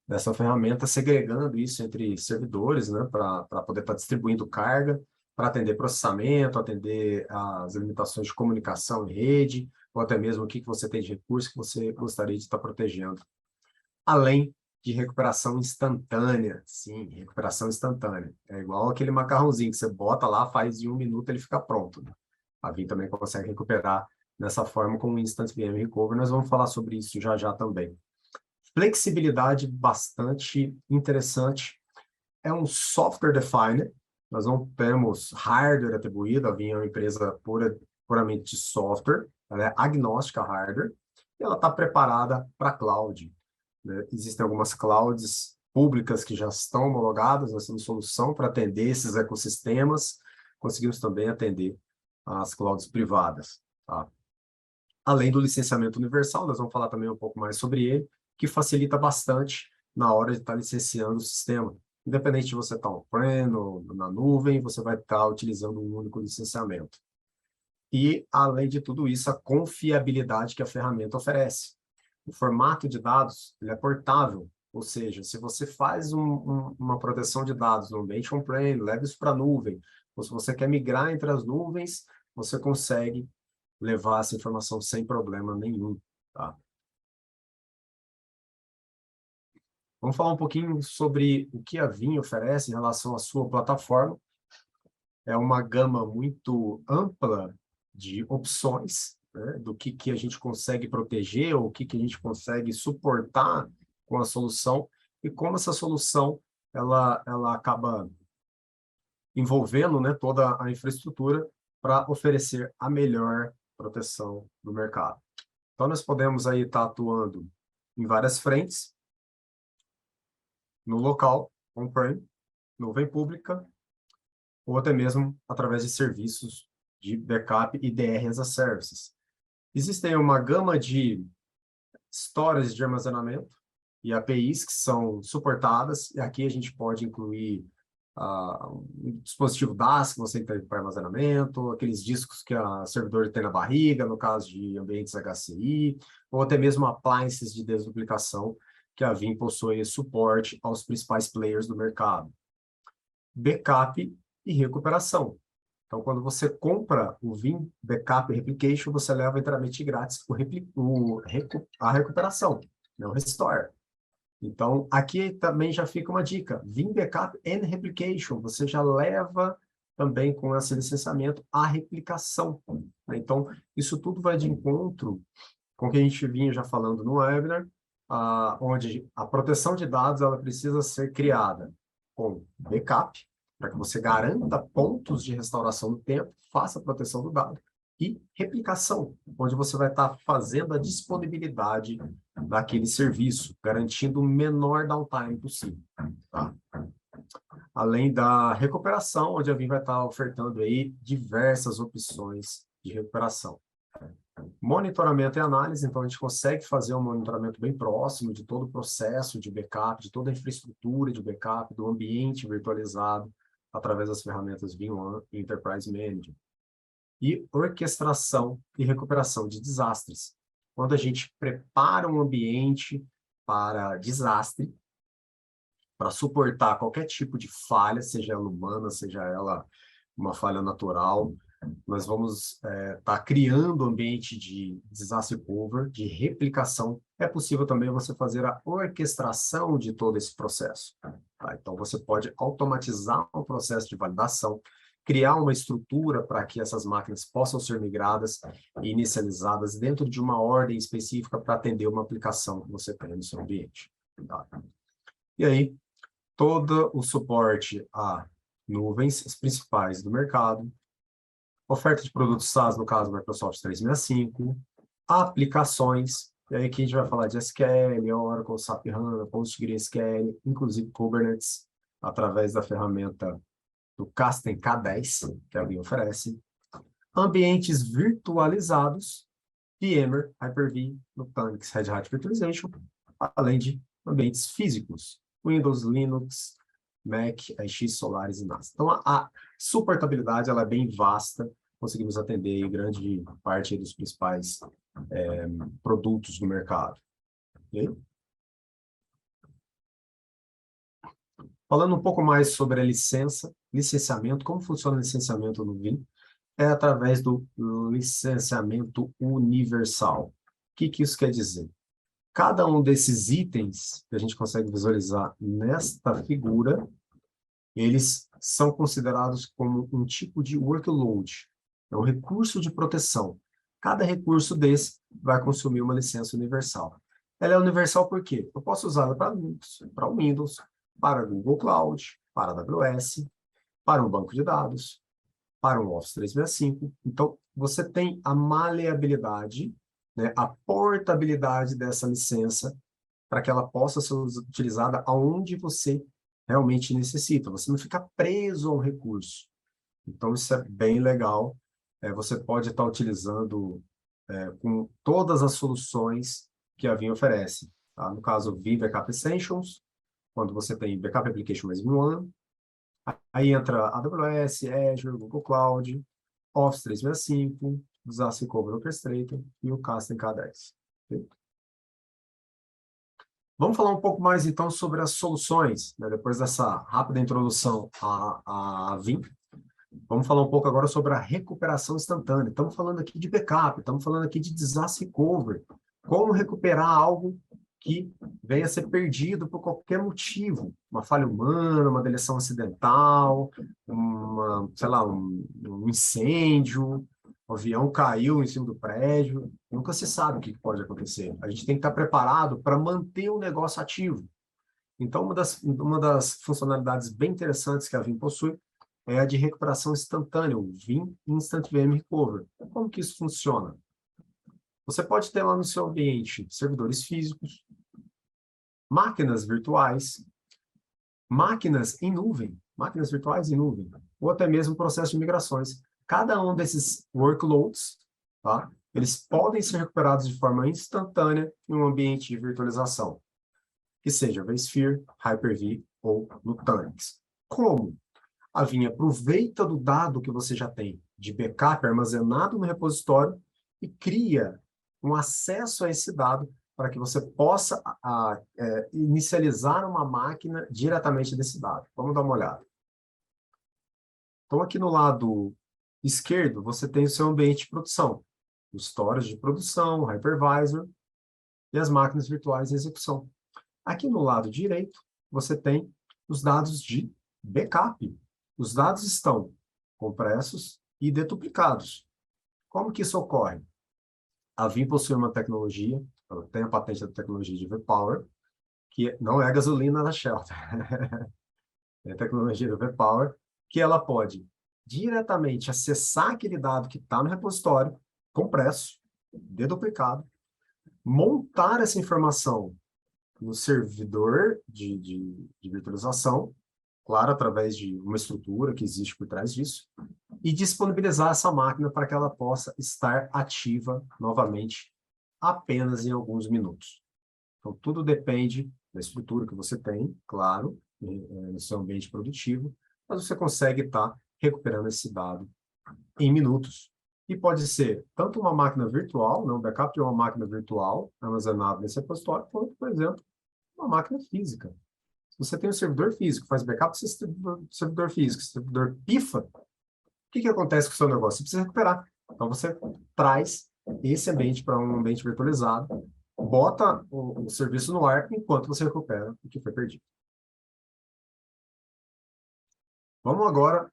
dessa ferramenta, segregando isso entre servidores, né, para poder estar distribuindo carga, para atender processamento, atender as limitações de comunicação em rede, ou até mesmo o que você tem de recurso que você gostaria de estar protegendo. Além de recuperação instantânea. Sim, recuperação instantânea. É igual aquele macarrãozinho que você bota lá, faz em 1 minuto, ele fica pronto. Né? A Vim também consegue recuperar dessa forma com o Instant VM Recovery. Nós vamos falar sobre isso já já também. Flexibilidade bastante interessante. É um software defined. Nós não temos hardware atribuído. A Vim é uma empresa puramente de software. Ela é agnóstica a hardware. E ela está preparada para cloud. Né? Existem algumas clouds públicas que já estão homologadas, nós temos solução para atender esses ecossistemas, conseguimos também atender as clouds privadas. Tá? Além do licenciamento universal, nós vamos falar também um pouco mais sobre ele, que facilita bastante na hora de estar licenciando o sistema. Independente de você estar on-prem ou na nuvem, você vai estar utilizando um único licenciamento. E, além de tudo isso, a confiabilidade que a ferramenta oferece. O formato de dados ele é portável, ou seja, se você faz uma proteção de dados no ambiente on-prem, leva isso para a nuvem, ou se você quer migrar entre as nuvens, você consegue levar essa informação sem problema nenhum. Tá? Vamos falar um pouquinho sobre o que a Vim oferece em relação à sua plataforma. É uma gama muito ampla de opções, né, do que a gente consegue proteger, ou o que a gente consegue suportar com a solução, e como essa solução ela acaba envolvendo, né, toda a infraestrutura para oferecer a melhor proteção do mercado. Então, nós podemos aí estar atuando em várias frentes, no local, on-prem, nuvem pública, ou até mesmo através de serviços de backup e DR as a Services. Existem uma gama de histórias de armazenamento e APIs que são suportadas, e aqui a gente pode incluir um dispositivo DAS que você tem para armazenamento, aqueles discos que a servidor tem na barriga, no caso de ambientes HCI, ou até mesmo appliances de desduplicação, que a Vim possui suporte aos principais players do mercado. Backup e recuperação. Então, quando você compra o Vim Backup Replication, você leva inteiramente grátis a recuperação, né, o Restore. Então, aqui também já fica uma dica. Vim Backup and Replication, você já leva também com esse licenciamento a replicação. Né? Então, isso tudo vai de encontro com o que a gente vinha já falando no webinar, onde a proteção de dados ela precisa ser criada com backup, para que você garanta pontos de restauração do tempo, faça a proteção do dado, e replicação, onde você vai estar fazendo a disponibilidade daquele serviço, garantindo o menor downtime possível. Tá? Além da recuperação, onde a Vim vai estar ofertando aí diversas opções de recuperação. Monitoramento e análise, então a gente consegue fazer um monitoramento bem próximo de todo o processo de backup, de toda a infraestrutura de backup, do ambiente virtualizado, através das ferramentas VIM-1 e Enterprise Manager. E orquestração e recuperação de desastres. Quando a gente prepara um ambiente para desastre, para suportar qualquer tipo de falha, seja ela humana, seja ela uma falha natural, nós vamos estar criando um ambiente de disaster cover, de replicação. É possível também você fazer a orquestração de todo esse processo. Tá? Então, você pode automatizar o processo de validação, criar uma estrutura para que essas máquinas possam ser migradas e inicializadas dentro de uma ordem específica para atender uma aplicação que você tem no seu ambiente. Tá? E aí, todo o suporte a nuvens, as principais do mercado, Oferta de produtos SaaS, no caso, Microsoft 365, aplicações, e aí aqui a gente vai falar de SQL, Oracle, SAP HANA, PostgreSQL, inclusive Kubernetes, através da ferramenta do Kasten K10, que a Vim oferece. Ambientes virtualizados, VMware, Hyper-V, Nutanix, Red Hat Virtualization, além de ambientes físicos, Windows, Linux, Mac, AX, Solaris e NAS. Então, a suportabilidade ela é bem vasta, conseguimos atender grande parte dos principais produtos do mercado. Okay? Falando um pouco mais sobre a licenciamento, como funciona o licenciamento no Vim, é através do licenciamento universal. O que isso quer dizer? Cada um desses itens que a gente consegue visualizar nesta figura, eles são considerados como um tipo de workload, é um recurso de proteção. Cada recurso desse vai consumir uma licença universal. Ela é universal por quê? Eu posso usá-la para Linux, para o Windows, para Google Cloud, para a AWS, para um banco de dados, para um Office 365. Então, você tem a maleabilidade, né, a portabilidade dessa licença para que ela possa ser utilizada aonde você realmente necessita. Você não fica preso a um recurso. Então, isso é bem legal. Você pode estar utilizando com todas as soluções que a Vim oferece. Tá? No caso, Vim Backup Essentials, quando você tem Backup Application All-in-One, aí entra AWS, Azure, Google Cloud, Office 365, o Disaster Recovery Orchestrator e o Kasten K10. Okay? Vamos falar um pouco mais, então, sobre as soluções, né? Depois dessa rápida introdução à Vim. Vamos falar um pouco agora sobre a recuperação instantânea. Estamos falando aqui de backup, estamos falando aqui de disaster recovery. Como recuperar algo que venha a ser perdido por qualquer motivo. Uma falha humana, uma deleção acidental, sei lá, um incêndio, o avião caiu em cima do prédio. Nunca se sabe o que pode acontecer. A gente tem que estar preparado para manter o negócio ativo. Então, uma das funcionalidades bem interessantes que a Vim possui é a de recuperação instantânea, o Vim Instant VM Recovery. Como que isso funciona? Você pode ter lá no seu ambiente servidores físicos, máquinas virtuais, máquinas virtuais em nuvem, ou até mesmo processo de migrações. Cada um desses workloads, tá? Eles podem ser recuperados de forma instantânea em um ambiente de virtualização, que seja vSphere, Hyper-V ou Nutanix. Como? A Vim aproveita do dado que você já tem de backup armazenado no repositório e cria um acesso a esse dado para que você possa inicializar uma máquina diretamente desse dado. Vamos dar uma olhada. Então, aqui no lado esquerdo, você tem o seu ambiente de produção, o storage de produção, o hypervisor e as máquinas virtuais de execução. Aqui no lado direito, você tem os dados de backup. Os dados estão compressos e deduplicados. Como que isso ocorre? A Vim possui uma tecnologia, ela tem a patente da tecnologia de V-Power, que não é a gasolina da Shell, é a tecnologia do V-Power, que ela pode diretamente acessar aquele dado que está no repositório, compresso, deduplicado, montar essa informação no servidor de virtualização, claro, através de uma estrutura que existe por trás disso, e disponibilizar essa máquina para que ela possa estar ativa novamente apenas em alguns minutos. Então, tudo depende da estrutura que você tem, claro, no seu ambiente produtivo, mas você consegue estar recuperando esse dado em minutos. E pode ser tanto uma máquina virtual, um backup de uma máquina virtual armazenada nesse repositório, quanto, por exemplo, uma máquina física. Se você tem um servidor físico, faz backup desse servidor físico, servidor pifa, o que acontece com o seu negócio? Você precisa recuperar. Então, você traz esse ambiente para um ambiente virtualizado, bota o serviço no ar enquanto você recupera o que foi perdido. Vamos agora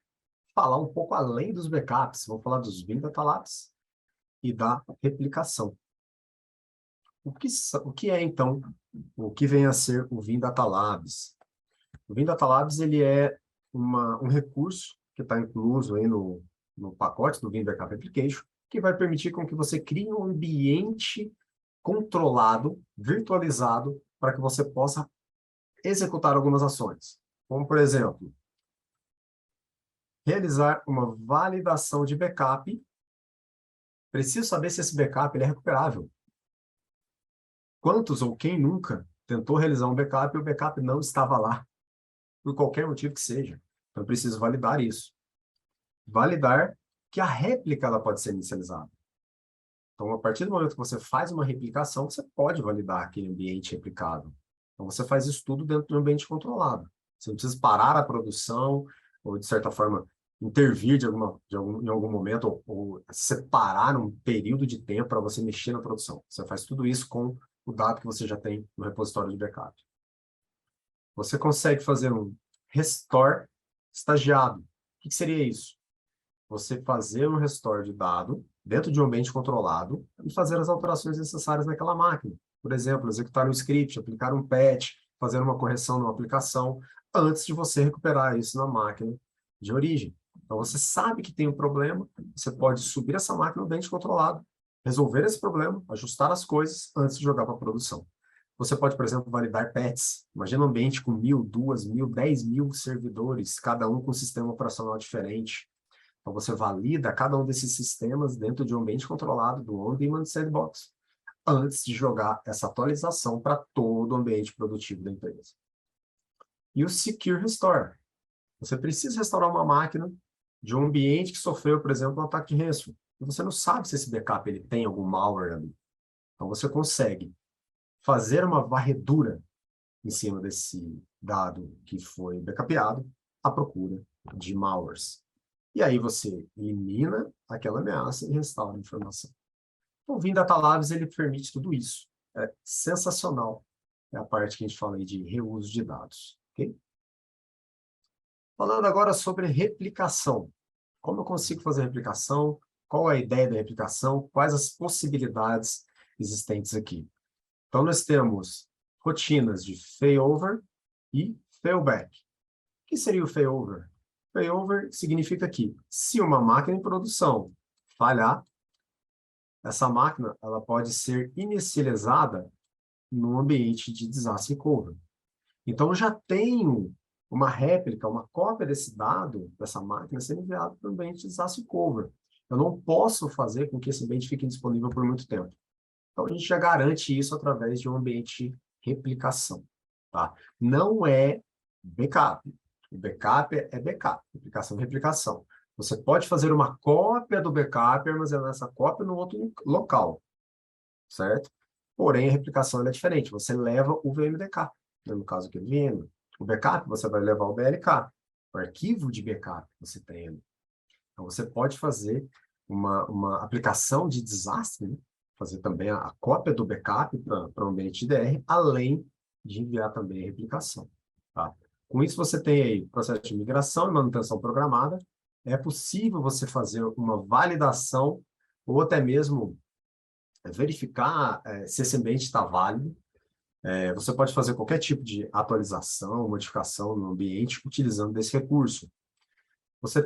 falar um pouco além dos backups. Vamos falar dos Vim Data Labs e da replicação. O que é, então, o que vem a ser o Vim Data Labs? O Vim Data Labs ele é um recurso que está incluso aí no no pacote do Vim Backup Application, que vai permitir com que você crie um ambiente controlado, virtualizado, para que você possa executar algumas ações. Como, por exemplo, realizar uma validação de backup. Preciso saber se esse backup ele é recuperável. Quantos ou quem nunca tentou realizar um backup e o backup não estava lá, por qualquer motivo que seja? Então, eu preciso validar isso. Validar que a réplica ela pode ser inicializada. Então, a partir do momento que você faz uma replicação, você pode validar aquele ambiente replicado. Então, você faz isso tudo dentro de um ambiente controlado. Você não precisa parar a produção, ou, de certa forma, intervir em algum momento, ou separar um período de tempo para você mexer na produção. Você faz tudo isso com o dado que você já tem no repositório de backup. Você consegue fazer um restore estagiado. O que seria isso? Você fazer um restore de dado dentro de um ambiente controlado e fazer as alterações necessárias naquela máquina. Por exemplo, executar um script, aplicar um patch, fazer uma correção numa aplicação, antes de você recuperar isso na máquina de origem. Então, você sabe que tem um problema, você pode subir essa máquina no ambiente controlado, resolver esse problema, ajustar as coisas antes de jogar para a produção. Você pode, por exemplo, validar patches. Imagina um ambiente com 1.000, 2.000, 10.000 servidores, cada um com um sistema operacional diferente. Então, você valida cada um desses sistemas dentro de um ambiente controlado do On-Demand Sandbox, antes de jogar essa atualização para todo o ambiente produtivo da empresa. E o Secure Restore. Você precisa restaurar uma máquina de um ambiente que sofreu, por exemplo, um ataque de ransomware. E você não sabe se esse backup ele tem algum malware ali. Então, você consegue fazer uma varredura em cima desse dado que foi backupeado à procura de malwares. E aí você elimina aquela ameaça e restaura a informação. Então, o Vim Data Labs, ele permite tudo isso. É sensacional. É a parte que a gente fala aí de reuso de dados. Okay? Falando agora sobre replicação. Como eu consigo fazer replicação? Qual é a ideia da replicação? Quais as possibilidades existentes aqui? Então, nós temos rotinas de failover e failback. O que seria o failover? Failover significa que, se uma máquina em produção falhar, essa máquina ela pode ser inicializada no ambiente de disaster recovery. Então, eu já tenho uma réplica, uma cópia desse dado, dessa máquina, sendo enviado para o ambiente de disaster recovery. Eu não posso fazer com que esse ambiente fique disponível por muito tempo. Então, a gente já garante isso através de um ambiente de replicação. Tá? Não é backup. O backup é backup, replicação é replicação. Você pode fazer uma cópia do backup e armazenar essa cópia no outro local, certo? Porém, a replicação é diferente. Você leva o VMDK, no caso aqui, o backup, você vai levar o BLK, o arquivo de backup que você tem ali. Então, você pode fazer uma aplicação de desastre, né? Fazer também a cópia do backup para o ambiente IDR, além de enviar também a replicação. Tá? Com isso, você tem aí processo de migração e manutenção programada. É possível você fazer uma validação ou até mesmo verificar se esse ambiente está válido. Você pode fazer qualquer tipo de atualização, modificação no ambiente utilizando desse recurso. Você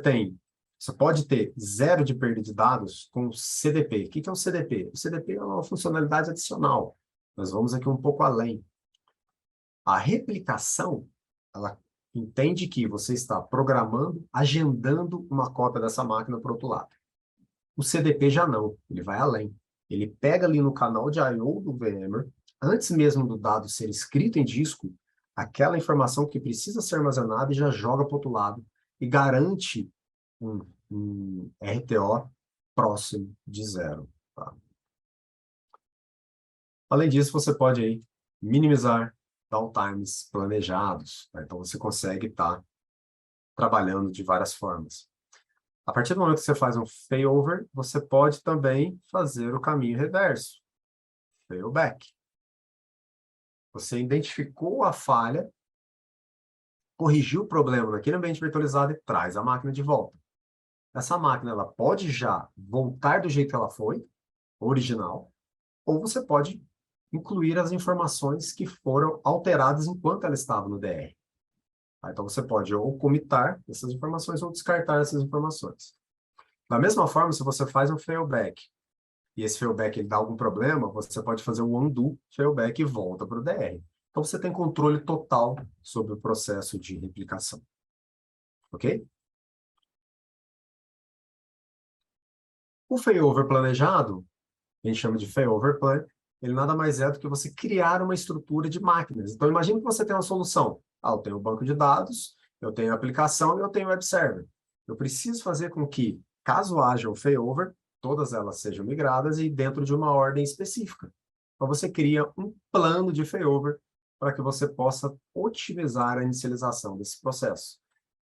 pode ter 0 de perda de dados com CDP. O que é um CDP? O CDP é uma funcionalidade adicional. Nós vamos aqui um pouco além. A replicação, ela entende que você está programando, agendando uma cópia dessa máquina para o outro lado. O CDP já não, ele vai além. Ele pega ali no canal de I/O do VMware, antes mesmo do dado ser escrito em disco, aquela informação que precisa ser armazenada e já joga para o outro lado e garante um RTO próximo de 0. Tá? Além disso, você pode aí minimizar downtimes planejados. Tá? Então, você consegue estar trabalhando de várias formas. A partir do momento que você faz um failover, você pode também fazer o caminho reverso, failback. Você identificou a falha, corrigiu o problema naquele ambiente virtualizado e traz a máquina de volta. Essa máquina ela pode já voltar do jeito que ela foi, original, ou você pode incluir as informações que foram alteradas enquanto ela estava no DR. Então, você pode ou comitar essas informações ou descartar essas informações. Da mesma forma, se você faz um failback, e esse failback ele dá algum problema, você pode fazer um undo failback e volta para o DR. Então, você tem controle total sobre o processo de replicação. Ok? O failover planejado, a gente chama de failover plan, ele nada mais é do que você criar uma estrutura de máquinas. Então, imagine que você tem uma solução. Eu tenho um banco de dados, eu tenho a aplicação e eu tenho web server. Eu preciso fazer com que, caso haja o failover, todas elas sejam migradas e dentro de uma ordem específica. Então, você cria um plano de failover para que você possa otimizar a inicialização desse processo.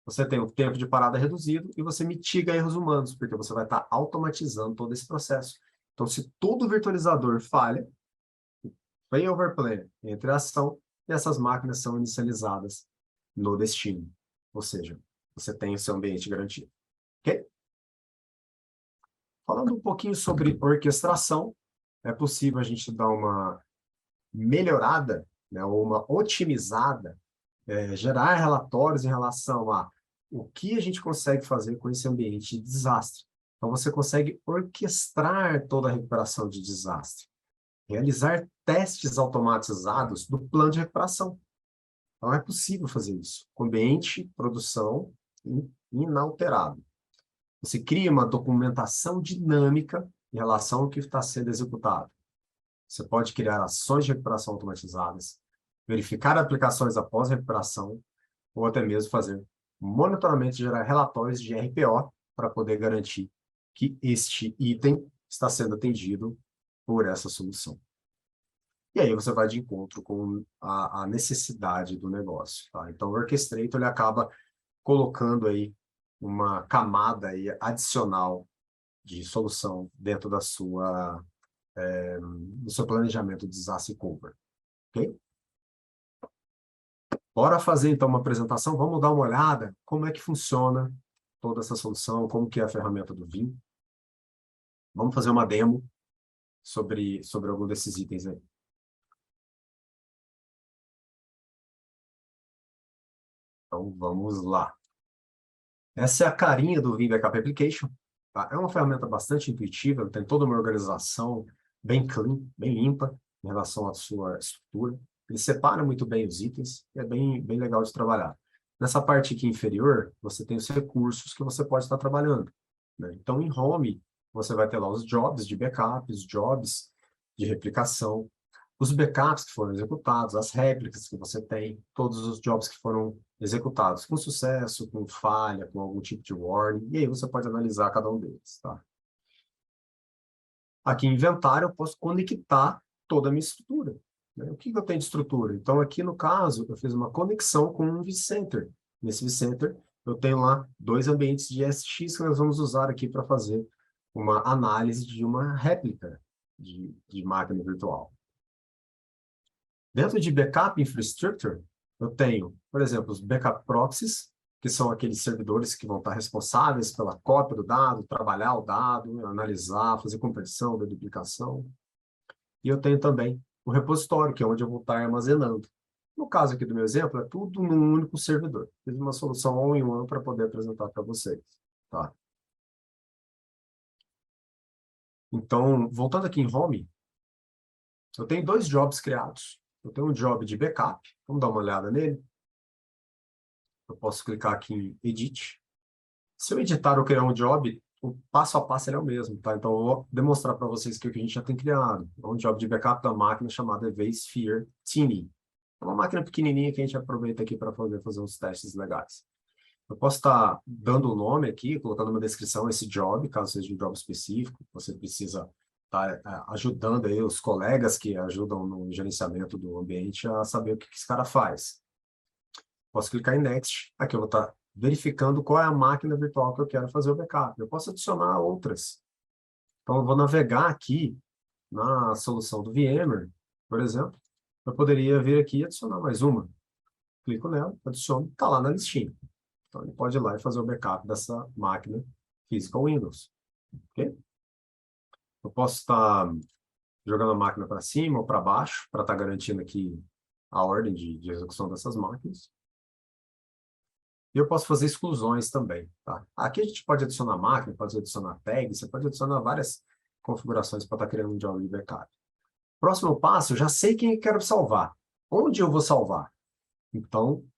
Você tem um tempo de parada reduzido e você mitiga erros humanos, porque você vai estar automatizando todo esse processo. Então, se todo virtualizador falha, failover plan entra em ação e essas máquinas são inicializadas no destino. Ou seja, você tem o seu ambiente garantido. Ok? Falando um pouquinho sobre orquestração, é possível a gente dar uma melhorada, né, ou uma otimizada, gerar relatórios em relação a o que a gente consegue fazer com esse ambiente de desastre. Então, você consegue orquestrar toda a recuperação de desastre, realizar testes automatizados do plano de recuperação. Então, é possível fazer isso, com ambiente, produção inalterado. Você cria uma documentação dinâmica em relação ao que está sendo executado. Você pode criar ações de recuperação automatizadas, verificar aplicações após recuperação, ou até mesmo fazer monitoramento e gerar relatórios de RPO para poder garantir que este item está sendo atendido por essa solução. E aí você vai de encontro com a necessidade do negócio. Tá? Então, o Orchestrator ele acaba colocando aí uma camada aí adicional de solução dentro da sua, do seu planejamento de disaster cover. Ok? Bora fazer, então, uma apresentação. Vamos dar uma olhada como é que funciona toda essa solução, como que é a ferramenta do Vim. Vamos fazer uma demo sobre algum desses itens aí. Então, vamos lá. Essa é a carinha do Vim Backup Application. Tá? É uma ferramenta bastante intuitiva, tem toda uma organização bem clean, bem limpa em relação à sua estrutura. Ele separa muito bem os itens, é bem legal de trabalhar. Nessa parte aqui inferior, você tem os recursos que você pode estar trabalhando. Né? Então, em Home, você vai ter lá os jobs de backup, os jobs de replicação, os backups que foram executados, as réplicas que você tem, todos os jobs que foram executados com sucesso, com falha, com algum tipo de warning, e aí você pode analisar cada um deles. Tá? Aqui em inventário, eu posso conectar toda a minha estrutura. Né? O que eu tenho de estrutura? Então, aqui no caso, eu fiz uma conexão com um vCenter. Nesse vCenter, eu tenho lá 2 ambientes de SX que nós vamos usar aqui para fazer uma análise de uma réplica de máquina virtual. Dentro de Backup Infrastructure, eu tenho, por exemplo, os Backup Proxies, que são aqueles servidores que vão estar responsáveis pela cópia do dado, trabalhar o dado, analisar, fazer conversão, duplicação. E eu tenho também o repositório, que é onde eu vou estar armazenando. No caso aqui do meu exemplo, é tudo num único servidor. Fiz uma solução all-in-one para poder apresentar para vocês. Tá? Então, voltando aqui em Home, eu tenho 2 jobs criados. Eu tenho um job de backup, vamos dar uma olhada nele. Eu posso clicar aqui em Edit. Se eu editar ou criar um job, o passo a passo ele é o mesmo, tá? Então, eu vou demonstrar para vocês que o que a gente já tem criado. É um job de backup da máquina chamada vSphere Tiny. É uma máquina pequenininha que a gente aproveita aqui para poder fazer uns testes legais. Eu posso estar dando o nome aqui, colocando uma descrição, esse job, caso seja um job específico. Você precisa estar ajudando aí os colegas que ajudam no gerenciamento do ambiente a saber o que esse cara faz. Posso clicar em Next. Aqui eu vou estar verificando qual é a máquina virtual que eu quero fazer o backup. Eu posso adicionar outras. Então, eu vou navegar aqui na solução do VMware, por exemplo. Eu poderia vir aqui e adicionar mais uma. Clico nela, adiciono, está lá na listinha. Então, ele pode ir lá e fazer o backup dessa máquina Physical Windows. Ok? Eu posso estar jogando a máquina para cima ou para baixo, para estar garantindo aqui a ordem de execução dessas máquinas. E eu posso fazer exclusões também, tá? Aqui a gente pode adicionar máquina, pode adicionar tag, você pode adicionar várias configurações para estar criando um job de backup. Próximo passo, eu já sei quem eu quero salvar. Onde eu vou salvar? Então,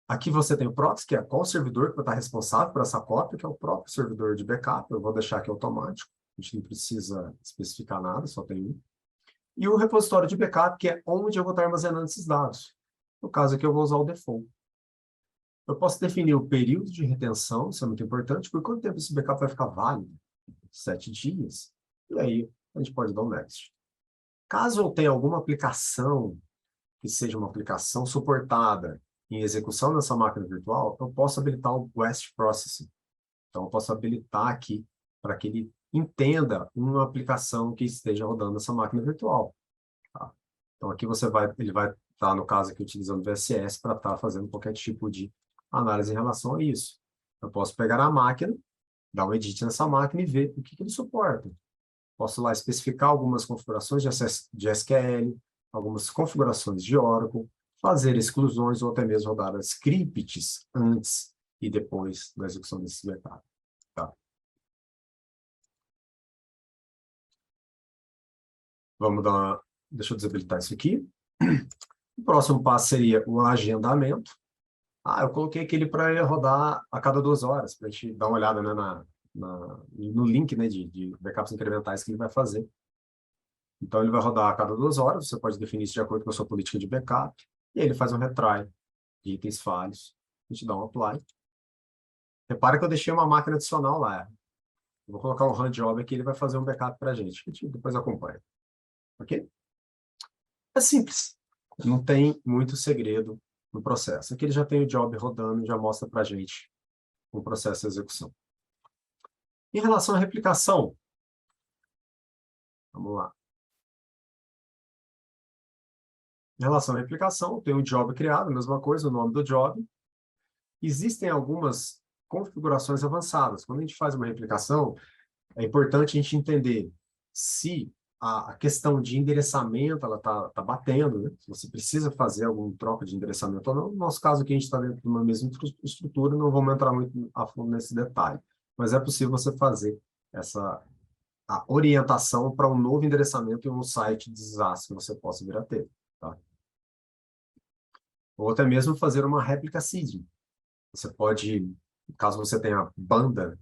aqui você tem o proxy, que é qual servidor que vai estar responsável por essa cópia, que é o próprio servidor de backup. Eu vou deixar aqui automático. A gente não precisa especificar nada, só tem um. E o repositório de backup, que é onde eu vou estar armazenando esses dados. No caso aqui, eu vou usar o default. Eu posso definir o período de retenção, isso é muito importante, por quanto tempo esse backup vai ficar válido? 7 dias. E aí, a gente pode dar um next. Caso eu tenha alguma aplicação que seja uma aplicação suportada em execução nessa máquina virtual, eu posso habilitar o Guest Processing. Então, eu posso habilitar aqui para que ele entenda uma aplicação que esteja rodando nessa máquina virtual. Tá? Então, aqui ele vai estar, no caso aqui, utilizando o VSS para estar fazendo qualquer tipo de análise em relação a isso. Eu posso pegar a máquina, dar um edit nessa máquina e ver o que ele suporta. Posso lá especificar algumas configurações de SQL, algumas configurações de Oracle, fazer exclusões ou até mesmo rodar scripts antes e depois da execução desse backup. Tá? Deixa eu desabilitar isso aqui. O próximo passo seria o agendamento. Eu coloquei aquele para rodar a cada 2 horas, para a gente dar uma olhada, né, no link, né, de backups incrementais que ele vai fazer. Então, ele vai rodar a cada 2 horas, você pode definir isso de acordo com a sua política de backup, e aí ele faz um retry de itens falhos, a gente dá um apply. Repara que eu deixei uma máquina adicional lá. Eu vou colocar um run job aqui, ele vai fazer um backup para a gente depois acompanha. Ok? É simples. Não tem muito segredo no processo. Aqui ele já tem o job rodando, já mostra para a gente o processo de execução. Em relação à replicação, vamos lá. Em relação à replicação, tem um job criado, a mesma coisa, o nome do job. Existem algumas configurações avançadas. Quando a gente faz uma replicação, é importante a gente entender se a questão de endereçamento ela tá batendo, né? Se você precisa fazer algum troca de endereçamento ou não. No nosso caso aqui, a gente está dentro de uma mesma estrutura, não vamos entrar muito a fundo nesse detalhe. Mas é possível você fazer a orientação para um novo endereçamento em um site de desastre que você possa vir a ter. Tá? Ou até mesmo fazer uma réplica seeding. Você pode, caso você tenha banda,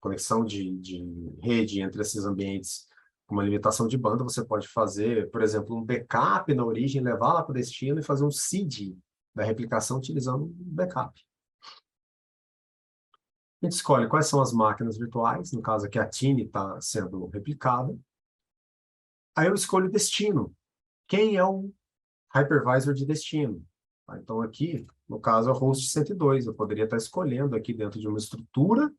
conexão de rede entre esses ambientes com uma limitação de banda, você pode fazer, por exemplo, um backup na origem, levar lá para o destino e fazer um seed da replicação utilizando um backup. A gente escolhe quais são as máquinas virtuais, no caso aqui a Tiny está sendo replicada. Aí eu escolho o destino. Quem é o hypervisor de destino? Então aqui, no caso, é o host 102. Eu poderia estar escolhendo aqui dentro de uma estrutura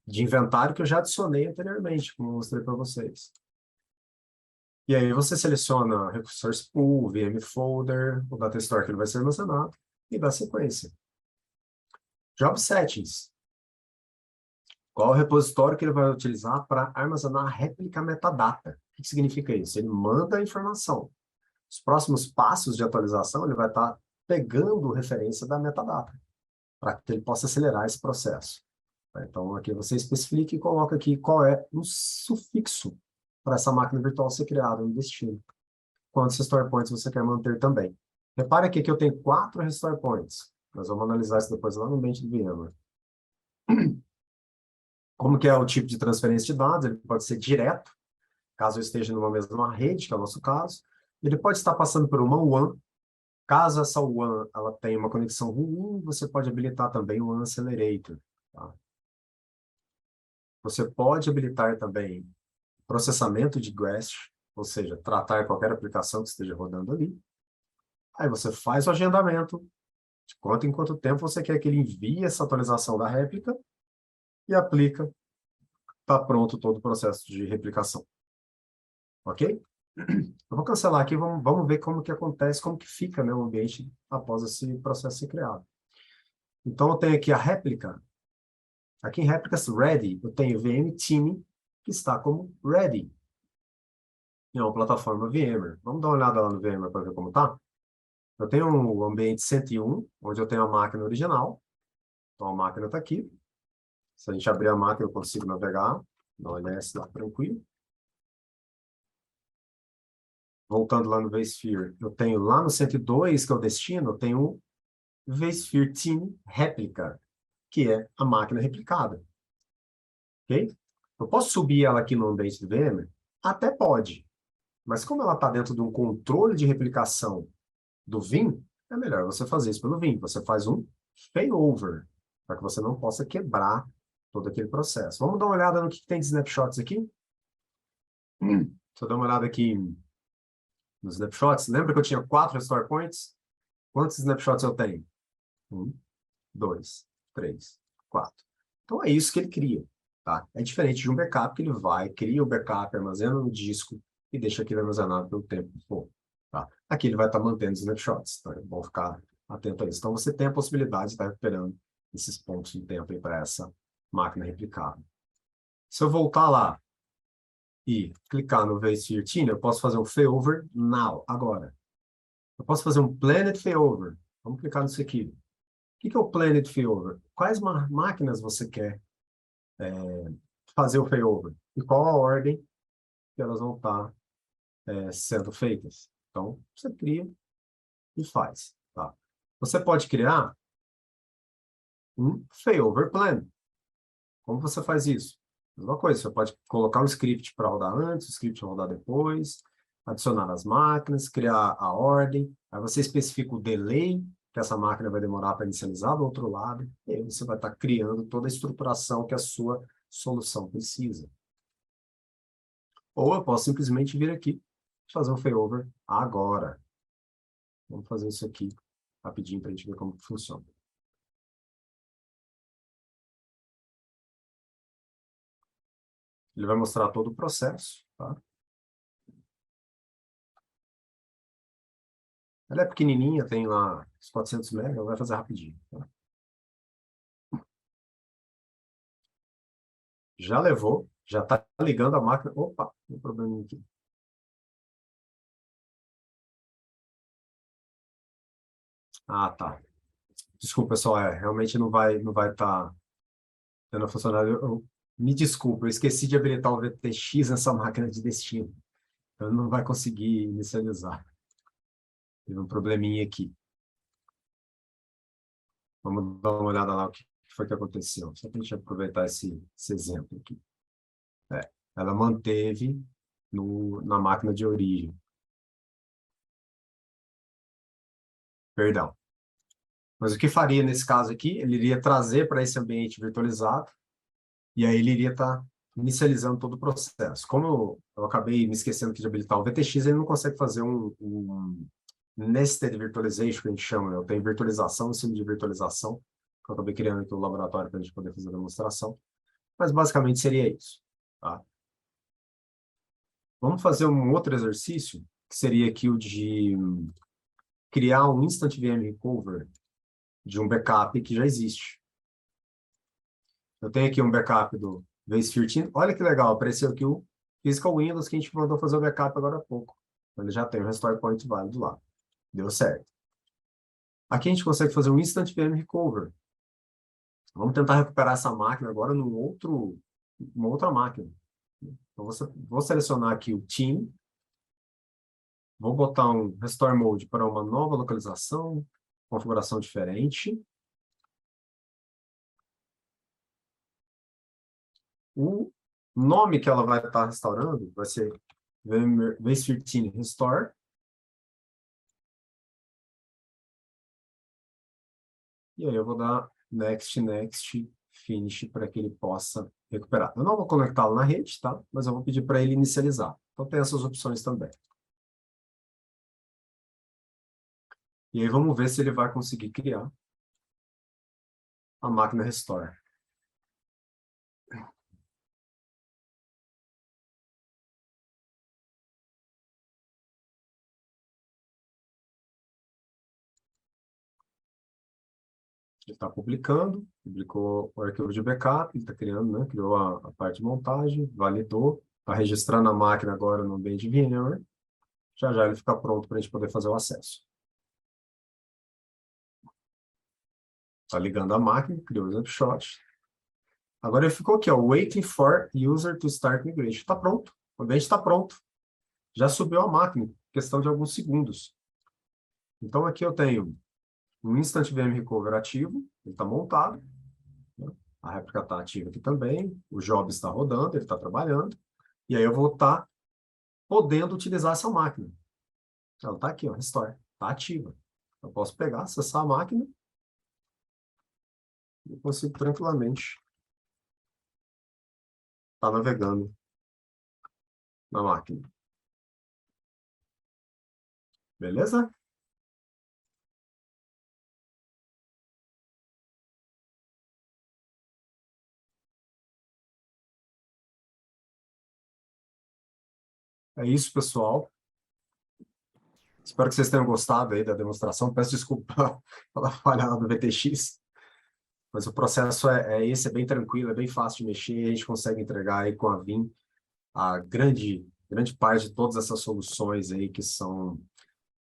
de inventário que eu já adicionei anteriormente, como eu mostrei para vocês. E aí você seleciona Resource Pool, VM Folder, o Data Store que ele vai ser armazenado, e dá sequência. Job Settings. Qual é o repositório que ele vai utilizar para armazenar a réplica metadata? O que significa isso? Ele manda a informação. Os próximos passos de atualização, ele vai estar pegando referência da metadata, para que ele possa acelerar esse processo. Então, aqui você especifica e coloca aqui qual é o sufixo para essa máquina virtual ser criada no destino. Quantos restore points você quer manter também. Repare aqui que eu tenho 4 restore points. Nós vamos analisar isso depois lá no ambiente do VMware. Como que é o tipo de transferência de dados? Ele pode ser direto, caso eu esteja numa mesma rede, que é o nosso caso. Ele pode estar passando por uma WAN. Caso essa WAN ela tenha uma conexão ruim, você pode habilitar também o WAN Accelerator. Tá? Você pode habilitar também processamento de Guest, ou seja, tratar qualquer aplicação que esteja rodando ali. Aí você faz o agendamento, de quanto em quanto tempo você quer que ele envie essa atualização da réplica e aplica. Está pronto todo o processo de replicação. Ok? Eu vou cancelar aqui, vamos ver como que acontece, como que fica, né, o ambiente após esse processo ser criado. Então, eu tenho aqui a réplica. Aqui em réplicas ready, eu tenho VM Team, que está como ready. É uma plataforma VMware. Vamos dar uma olhada lá no VMware para ver como está? Eu tenho um ambiente 101, onde eu tenho a máquina original. Então, a máquina está aqui. Se a gente abrir a máquina, eu consigo navegar no OLS lá tranquilo. Voltando lá no vSphere, eu tenho lá no 102, que é o destino, eu tenho um vSphere Team Réplica, que é a máquina replicada. Ok? Eu posso subir ela aqui no ambiente do VMware? Até pode. Mas como ela está dentro de um controle de replicação do Vim, é melhor você fazer isso pelo Vim. Você faz um failover, para que você não possa quebrar todo aquele processo. Vamos dar uma olhada no que tem de snapshots aqui? Deixa eu dar uma olhada aqui nos snapshots. Lembra que eu tinha 4 restore points? Quantos snapshots eu tenho? 1, 2, 3, 4. Então é isso que ele cria. Tá? É diferente de um backup, que ele vai, cria o backup, armazena no disco e deixa aquilo armazenado pelo tempo que for. Tá? Aqui ele vai estar mantendo os snapshots. Então é bom ficar atento a isso. Então você tem a possibilidade de estar recuperando esses pontos de tempo para essa máquina replicável. Se eu voltar lá e clicar no vSphere Team, eu posso fazer um failover now, agora. Eu posso fazer um planned failover. Vamos clicar nisso aqui. O que é o planned failover? Quais máquinas você quer fazer o failover? E qual a ordem que elas vão estar sendo feitas? Então, você cria e faz. Tá? Você pode criar um failover plan. Como você faz isso? Mesma coisa, você pode colocar um script para rodar antes, um script para rodar depois, adicionar as máquinas, criar a ordem, aí você especifica o delay que essa máquina vai demorar para inicializar do outro lado, e aí você vai estar criando toda a estruturação que a sua solução precisa. Ou eu posso simplesmente vir aqui e fazer um failover agora. Vamos fazer isso aqui rapidinho para a gente ver como que funciona. Ele vai mostrar todo o processo, tá? Ela é pequenininha, tem lá os 400 MB, vai fazer rapidinho. Tá? Já levou, já está ligando a máquina. Opa, tem um probleminha aqui. Ah, tá. Desculpa, pessoal, realmente não vai estar tendo funcionado. Me desculpa, eu esqueci de habilitar o VTX nessa máquina de destino. Então não vai conseguir inicializar. Teve um probleminha aqui. Vamos dar uma olhada lá o que foi que aconteceu. Só para a gente aproveitar esse exemplo aqui. Ela manteve na máquina de origem. Perdão. Mas o que faria nesse caso aqui? Ele iria trazer para esse ambiente virtualizado e aí ele iria estar inicializando todo o processo. Como eu acabei me esquecendo aqui de habilitar o VTX, ele não consegue fazer um nested virtualization, que a gente chama. Eu tenho virtualização em cima de virtualização, que eu acabei criando aqui no laboratório para a gente poder fazer a demonstração. Mas basicamente seria isso. Tá? Vamos fazer um outro exercício, que seria aqui o de criar um Instant VM Recover de um backup que já existe. Eu tenho aqui um backup do vSphere Team. Olha que legal, apareceu aqui o Physical Windows que a gente mandou fazer o backup agora há pouco. Ele já tem o Restore Point válido lá. Deu certo. Aqui a gente consegue fazer um Instant VM Recover. Vamos tentar recuperar essa máquina agora numa outra máquina. Então, vou selecionar aqui o Team. Vou botar um Restore Mode para uma nova localização, configuração diferente. O nome que ela vai estar restaurando vai ser vSphere Team Restore. E aí eu vou dar Next, Next, Finish para que ele possa recuperar. Eu não vou conectá-lo na rede, tá? Mas eu vou pedir para ele inicializar. Então tem essas opções também. E aí vamos ver se ele vai conseguir criar a máquina Restore. Ele está publicando, publicou o arquivo de backup, ele está criando, né? Criou a parte de montagem, validou, está registrando a máquina agora no ambiente VMware. Já já ele fica pronto para a gente poder fazer o acesso. Está ligando a máquina, criou o snapshot. Agora ele ficou aqui, ó, waiting for user to start migration. Está pronto. O ambiente está pronto. Já subiu a máquina, questão de alguns segundos. Então aqui eu tenho um Instant VM Recover ativo, ele está montado. Né? A réplica está ativa aqui também. O job está rodando, ele está trabalhando. E aí eu vou estar podendo utilizar essa máquina. Ela está aqui, ó, restore. Está ativa. Eu posso pegar, acessar a máquina e consigo tranquilamente estar navegando na máquina. Beleza? É isso, pessoal. Espero que vocês tenham gostado aí da demonstração. Peço desculpa pela falha lá do VTX. Mas o processo é esse, é bem tranquilo, é bem fácil de mexer. A gente consegue entregar aí com a Vim a grande parte de todas essas soluções aí que são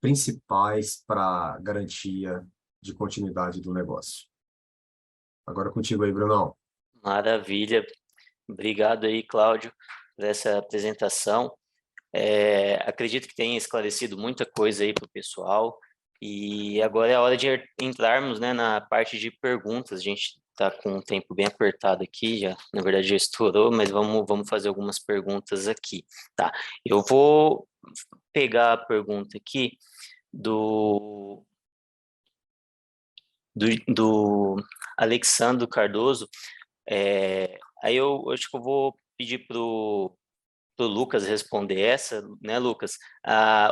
principais para garantia de continuidade do negócio. Agora contigo aí, Brunão. Maravilha. Obrigado aí, Cláudio, por essa apresentação. Acredito que tenha esclarecido muita coisa aí para o pessoal. E agora é a hora de entrarmos, né, na parte de perguntas. A gente está com um tempo bem apertado aqui, já, na verdade já estourou, mas vamos fazer algumas perguntas aqui, tá? Eu vou pegar a pergunta aqui do Alexandro Cardoso. Aí eu acho que eu vou pedir pro Lucas responder essa, né, Lucas?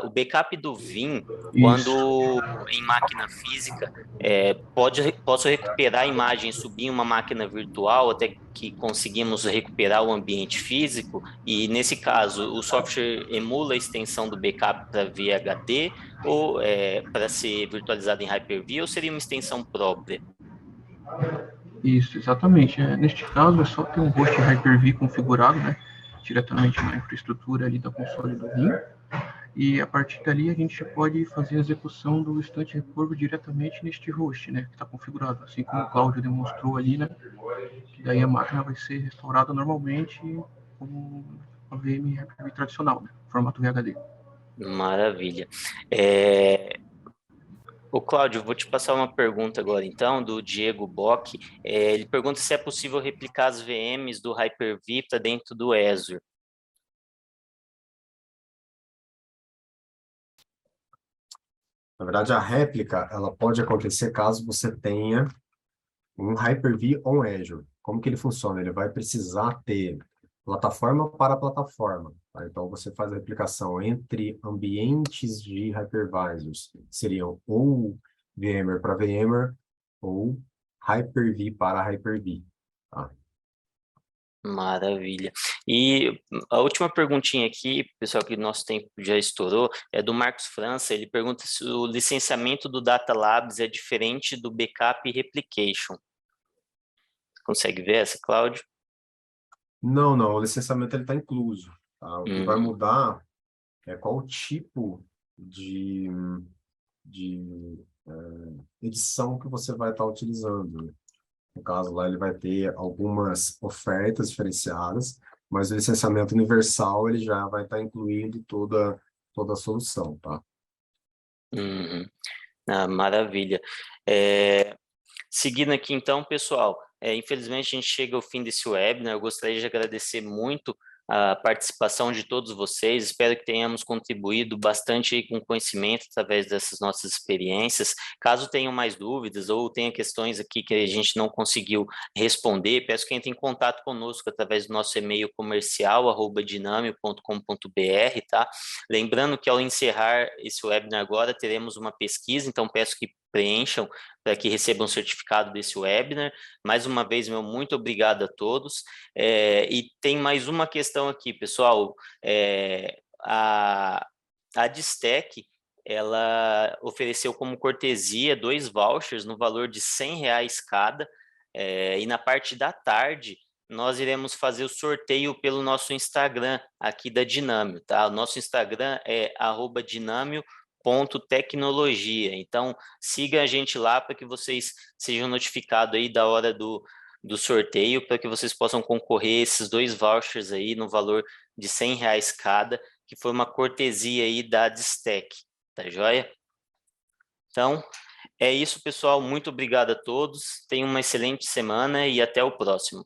O backup do Vim, quando em máquina física, posso recuperar a imagem, subir em uma máquina virtual até que conseguimos recuperar o ambiente físico, e nesse caso o software emula a extensão do backup para VHD ou para ser virtualizado em Hyper-V, ou seria uma extensão própria? Isso, exatamente. Neste caso, é só ter um host Hyper-V configurado, né, diretamente na infraestrutura ali da console do Vim, e a partir dali a gente pode fazer a execução do Instant Recovery diretamente neste host, né, que está configurado, assim como o Cláudio demonstrou ali, né, que daí a máquina vai ser restaurada normalmente como uma VM Hyper-V tradicional, né, formato VHD. Maravilha. Ô, Cláudio, vou te passar uma pergunta agora, então, do Diego Bock. Ele pergunta se é possível replicar as VMs do Hyper-V para dentro do Azure. Na verdade, a réplica ela pode acontecer caso você tenha um Hyper-V on Azure. Como que ele funciona? Ele vai precisar ter plataforma para plataforma. Tá? Então, você faz a replicação entre ambientes de hypervisors. Seriam ou VMware para VMware ou Hyper-V para Hyper-V. Tá? Maravilha. E a última perguntinha aqui, pessoal, que nosso tempo já estourou, é do Marcos França. Ele pergunta se o licenciamento do Data Labs é diferente do backup e replication. Consegue ver essa, Cláudio? Não, o licenciamento está incluso. Tá? O que vai mudar é qual tipo de edição que você vai estar utilizando. Né? No caso lá, ele vai ter algumas ofertas diferenciadas, mas o licenciamento universal ele já vai estar incluindo toda a solução, tá? Maravilha. Seguindo aqui então, pessoal, infelizmente a gente chega ao fim desse webinar. Eu gostaria de agradecer muito a participação de todos vocês. Espero que tenhamos contribuído bastante aí com conhecimento através dessas nossas experiências. Caso tenham mais dúvidas ou tenha questões aqui que a gente não conseguiu responder, peço que entrem em contato conosco através do nosso e-mail comercial@dinamio.com.br, tá? Lembrando que ao encerrar esse webinar agora, teremos uma pesquisa, então peço que preencham para que recebam o certificado desse webinar. Mais uma vez, meu muito obrigado a todos. E tem mais uma questão aqui, pessoal. A Distec, ela ofereceu como cortesia 2 vouchers no valor de R$100 cada, e na parte da tarde nós iremos fazer o sorteio pelo nosso Instagram aqui da Dinamio, tá? O nosso Instagram é @dinamio.com.br, @distec.tecnologia. Então, siga a gente lá para que vocês sejam notificados aí da hora do sorteio, para que vocês possam concorrer a esses 2 vouchers aí no valor de R$100 cada, que foi uma cortesia aí da Distec, tá joia? Então, é isso, pessoal. Muito obrigado a todos. Tenham uma excelente semana e até o próximo.